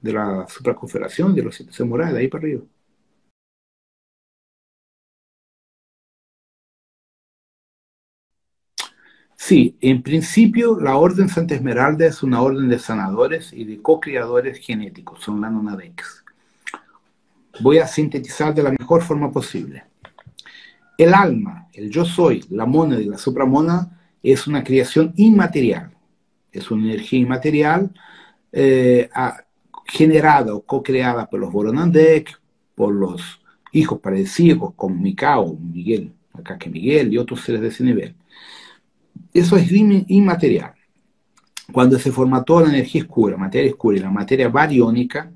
de la supraconfederación, de los 7 samuráis, de ahí para arriba. Sí, en principio la Orden Santa Esmeralda es una orden de sanadores y de co-creadores genéticos, son la Nonadex. Voy a sintetizar de la mejor forma posible. El alma, el yo soy, la mónada y la supramónada es una creación inmaterial. Es una energía inmaterial generada o co-creada por los Boronandek, por los hijos parecidos como Mikao, Miguel, acá que Miguel y otros seres de ese nivel. Eso es inmaterial. Cuando se formató la energía oscura y la materia bariónica,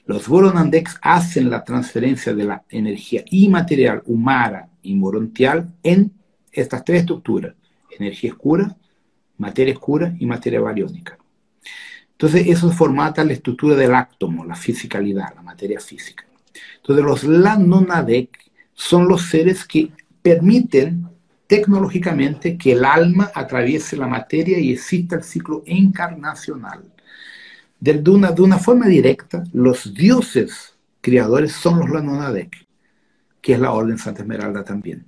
los Boronandeks hacen la transferencia de la energía inmaterial, humana y morontial en estas 3 estructuras: energía oscura, materia oscura y materia bariónica. Entonces eso formata la estructura del átomo, la fisicalidad, la materia física. Entonces los Lanonadek son los seres que permiten tecnológicamente que el alma atraviese la materia y exista el ciclo encarnacional. De una forma directa, los dioses creadores son los Lanonadek, que es la Orden Santa Esmeralda también.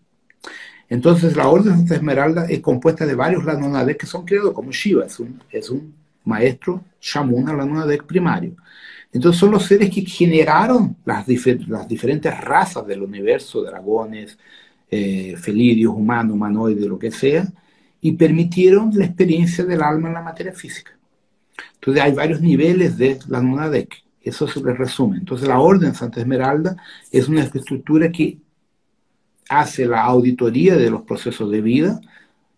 Entonces, la Orden Santa Esmeralda es compuesta de varios Lanonadek que son creados, como Shiva, es un maestro Shamuna Lanonadek primario. Entonces, son los seres que generaron las diferentes razas del universo, dragones, felirios, humanos, humanoides, lo que sea, y permitieron la experiencia del alma en la materia física. Entonces, hay varios niveles de Lanonadek. Eso se les resume. Entonces, la Orden Santa Esmeralda es una estructura que hace la auditoría de los procesos de vida,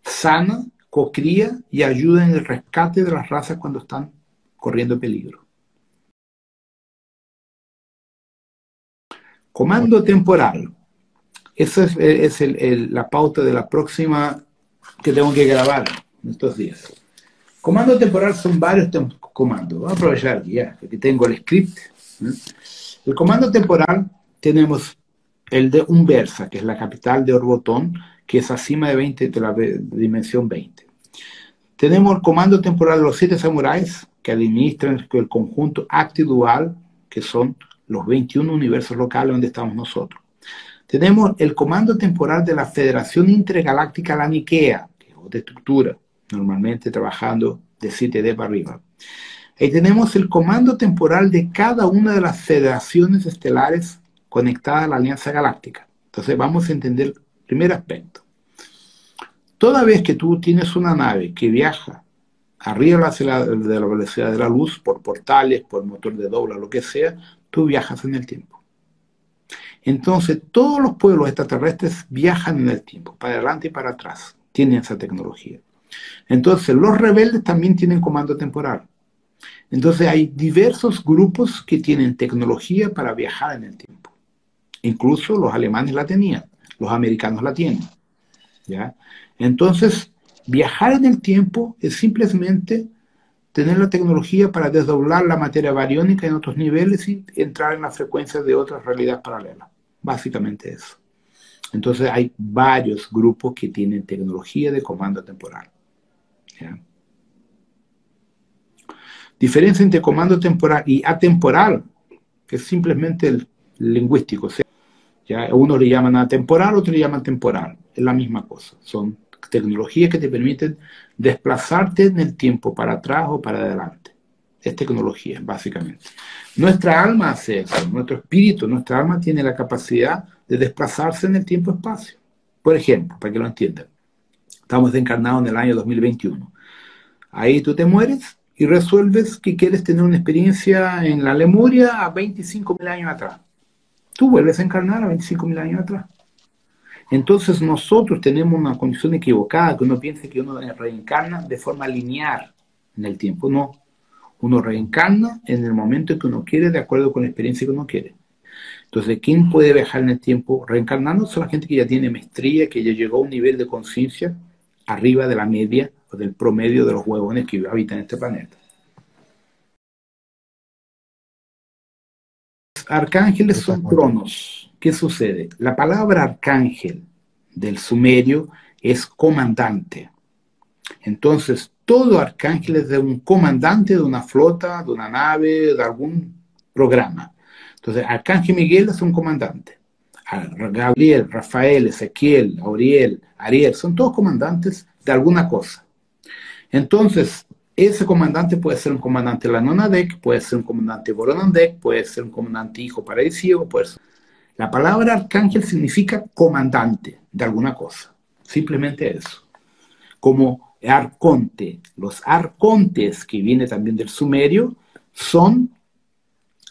sana, cocría y ayuda en el rescate de las razas cuando están corriendo peligro. Comando temporal. Esa es la pauta de la próxima que tengo que grabar en estos días. Comando temporal son varios comandos. Vamos a aprovechar aquí, ya, que tengo el script. El comando temporal tenemos el de Umbersa, que es la capital de Orbotón, que es acima de 20, de la dimensión 20. Tenemos el comando temporal de los 7 samuráis, que administran el conjunto Acti-Dual, que son los 21 universos locales donde estamos nosotros. Tenemos el comando temporal de la Federación Intergaláctica Laniquea, que es otra estructura, normalmente trabajando de 7D para arriba. Ahí tenemos el comando temporal de cada una de las federaciones estelares conectadas a la Alianza Galáctica. Entonces vamos a entender el primer aspecto. Toda vez que tú tienes una nave que viaja arriba de la velocidad de la luz, por portales, por motor de dobla, lo que sea, tú viajas en el tiempo. Entonces, todos los pueblos extraterrestres viajan en el tiempo, para adelante y para atrás. Tienen esa tecnología. Entonces, los rebeldes también tienen comando temporal. Entonces, hay diversos grupos que tienen tecnología para viajar en el tiempo. Incluso los alemanes la tenían, los americanos la tienen. ¿Ya? Entonces, viajar en el tiempo es simplemente tener la tecnología para desdoblar la materia bariónica en otros niveles y entrar en las frecuencias de otras realidades paralelas. Básicamente eso. Entonces hay varios grupos que tienen tecnología de comando temporal. ¿Ya? Diferencia entre comando temporal y atemporal, que es simplemente el lingüístico. ¿Ya? Unos le llaman atemporal, otros le llaman temporal. Es la misma cosa. Son tecnologías que te permiten desplazarte en el tiempo para atrás o para adelante. Es tecnología, básicamente. Nuestra alma hace eso, nuestro espíritu, nuestra alma tiene la capacidad de desplazarse en el tiempo-espacio. Por ejemplo, para que lo entiendan, estamos encarnados en el año 2021. Ahí tú te mueres y resuelves que quieres tener una experiencia en la Lemuria a 25.000 años atrás. Tú vuelves a encarnar a 25.000 años atrás. Entonces nosotros tenemos una condición equivocada, que uno piensa que uno reencarna de forma lineal en el tiempo. No, uno reencarna en el momento en que uno quiere, de acuerdo con la experiencia que uno quiere. Entonces, ¿quién puede viajar en el tiempo reencarnando? Son la gente que ya tiene maestría, que ya llegó a un nivel de conciencia arriba de la media o del promedio de los huevones que habitan este planeta. Arcángeles son tronos. ¿Qué sucede? La palabra arcángel del sumerio es comandante. Entonces, todo arcángel es de un comandante de una flota, de una nave, de algún programa. Entonces, Arcángel Miguel es un comandante. Gabriel, Rafael, Ezequiel, Auriel, Ariel, son todos comandantes de alguna cosa. Entonces, ese comandante puede ser un comandante Lanonadek, puede ser un comandante Boronandek, puede ser un comandante hijo paradisíaco, puede ser... La palabra arcángel significa comandante de alguna cosa. Simplemente eso. Como arconte. Los arcontes, que viene también del sumerio, son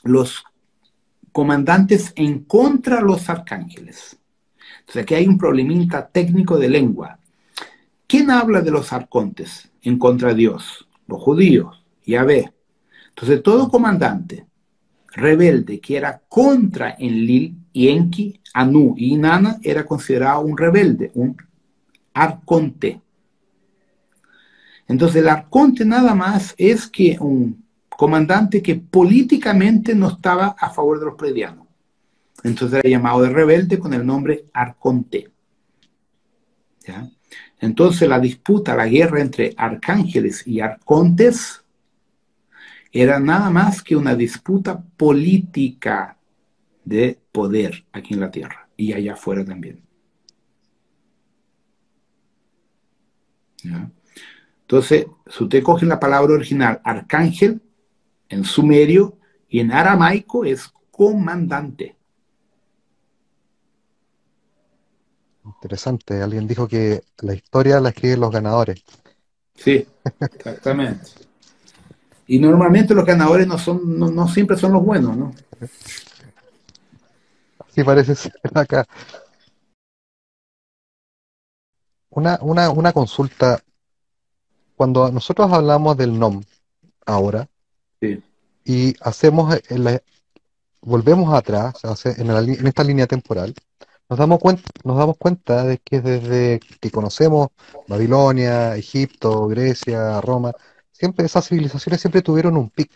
los comandantes en contra de los arcángeles. Entonces aquí hay un problemita técnico de lengua. ¿Quién habla de los arcontes en contra de Dios? Los judíos, Yahvé. Entonces todo comandante rebelde que era contra Enlil y Enki, Anu y Inanna era considerado un rebelde, un arconte. Entonces el arconte nada más es que un comandante que políticamente no estaba a favor de los pleiadianos. Entonces era llamado de rebelde con el nombre arconte. ¿ya? Entonces la disputa, la guerra entre arcángeles y arcontes era nada más que una disputa política de poder aquí en la tierra y allá afuera también. ¿Ya? Entonces, si usted coge la palabra original arcángel en sumerio y en aramaico es comandante.
Interesante. Alguien dijo que la historia la escriben los ganadores.
Sí, exactamente. Y normalmente los ganadores no siempre son los buenos, ¿no?
Así parece ser acá. Una consulta. Cuando nosotros hablamos del NOM ahora
Sí.
y hacemos volvemos atrás, en esta línea temporal, nos damos cuenta de que desde que conocemos Babilonia, Egipto, Grecia, Roma, siempre esas civilizaciones siempre tuvieron un pic.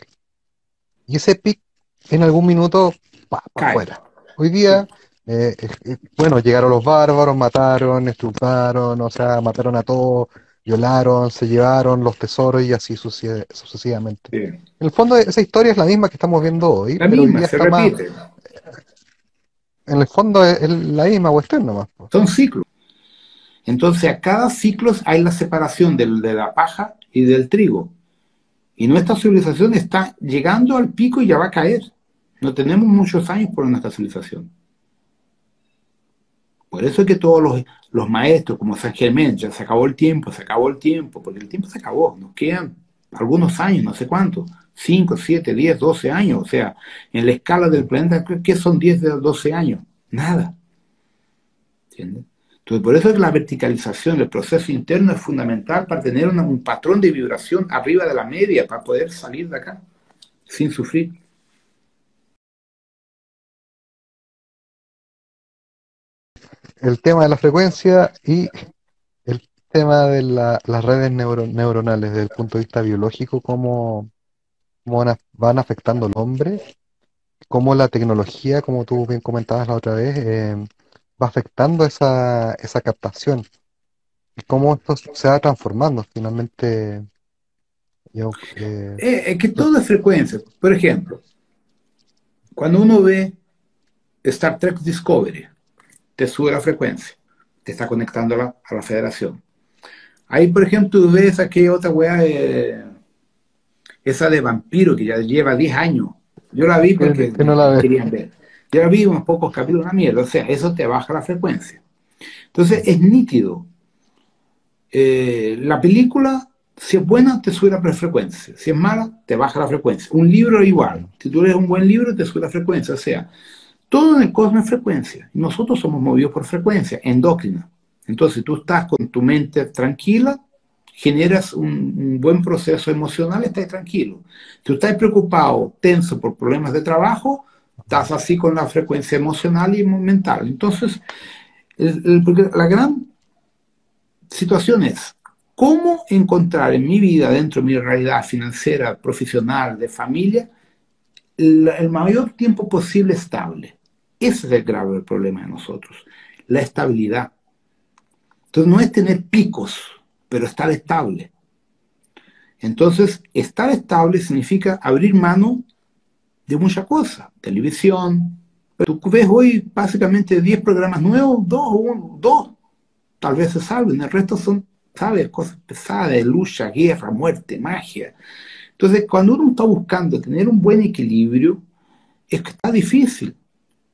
Y ese pic en algún minuto, pa, para
Cae.
afuera. Hoy
Sí.
día, bueno, llegaron los bárbaros, mataron, estrujaron, o sea, mataron a todos, violaron, se llevaron los tesoros y así sucesivamente.
Sí.
En el fondo, esa historia es la misma que estamos viendo hoy,
La
pero hoy
misma,
día
se
está más,
repite.
en el fondo es la misma cuestión nomás, po.
Son ciclos. Entonces, a cada ciclo hay la separación de la paja y del trigo. Y nuestra civilización está llegando al pico y ya va a caer. No tenemos muchos años por nuestra civilización. Por eso es que todos los maestros, como San Germán, ya se acabó el tiempo, porque el tiempo se acabó. Nos quedan algunos años, no sé cuántos, 5, 7, 10, 12 años. O sea, en la escala del planeta, ¿qué son 10 de 12 años? Nada. ¿Entiendes? Entonces, por eso es que la verticalización, el proceso interno es fundamental para tener un patrón de vibración arriba de la media, para poder salir de acá sin sufrir.
El tema de la frecuencia y el tema de las redes neuronales desde el punto de vista biológico, cómo van afectando al hombre, cómo la tecnología, como tú bien comentabas la otra vez, va afectando esa captación y cómo esto se va transformando finalmente. Yo,
Es que todo es frecuencia. Por ejemplo, cuando uno ve Star Trek Discovery, te sube la frecuencia, te está conectando a la federación. Ahí, por ejemplo, tú ves aquella otra weá, esa de vampiro que ya lleva 10 años. Yo la vi porque
que no la ve.
querían ver. Yo la vi unos pocos capítulos, una mierda. O sea, eso te baja la frecuencia. Entonces, es nítido. La película, si es buena, te sube la frecuencia. Si es mala, te baja la frecuencia. Un libro igual. Si tú lees un buen libro, te sube la frecuencia. O sea, todo en el cosmos es frecuencia. Nosotros somos movidos por frecuencia endócrina. Entonces, tú estás con tu mente tranquila, generas un buen proceso emocional, estás tranquilo. Si tú estás preocupado, tenso por problemas de trabajo, estás así con la frecuencia emocional y mental. Entonces, porque la gran situación es, ¿cómo encontrar en mi vida, dentro de mi realidad financiera, profesional, de familia, el mayor tiempo posible estable? Ese es el grave problema de nosotros, la estabilidad. Entonces no es tener picos, pero estar estable. Entonces, estar estable significa abrir mano de muchas cosas. Televisión. Tú ves hoy básicamente 10 programas nuevos, dos tal vez se salven. El resto son, ¿sabes? Cosas pesadas, de lucha, guerra, muerte, magia. Entonces, cuando uno está buscando tener un buen equilibrio, es que está difícil,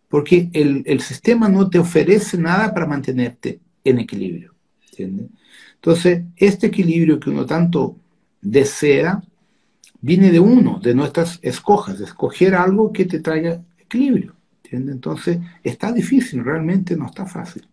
porque el sistema no te ofrece nada para mantenerte en equilibrio. ¿Entiendes? Entonces, este equilibrio que uno tanto desea, viene de uno, de nuestras escojas, de escoger algo que te traiga equilibrio. ¿Entiendes? Entonces, está difícil, realmente no está fácil.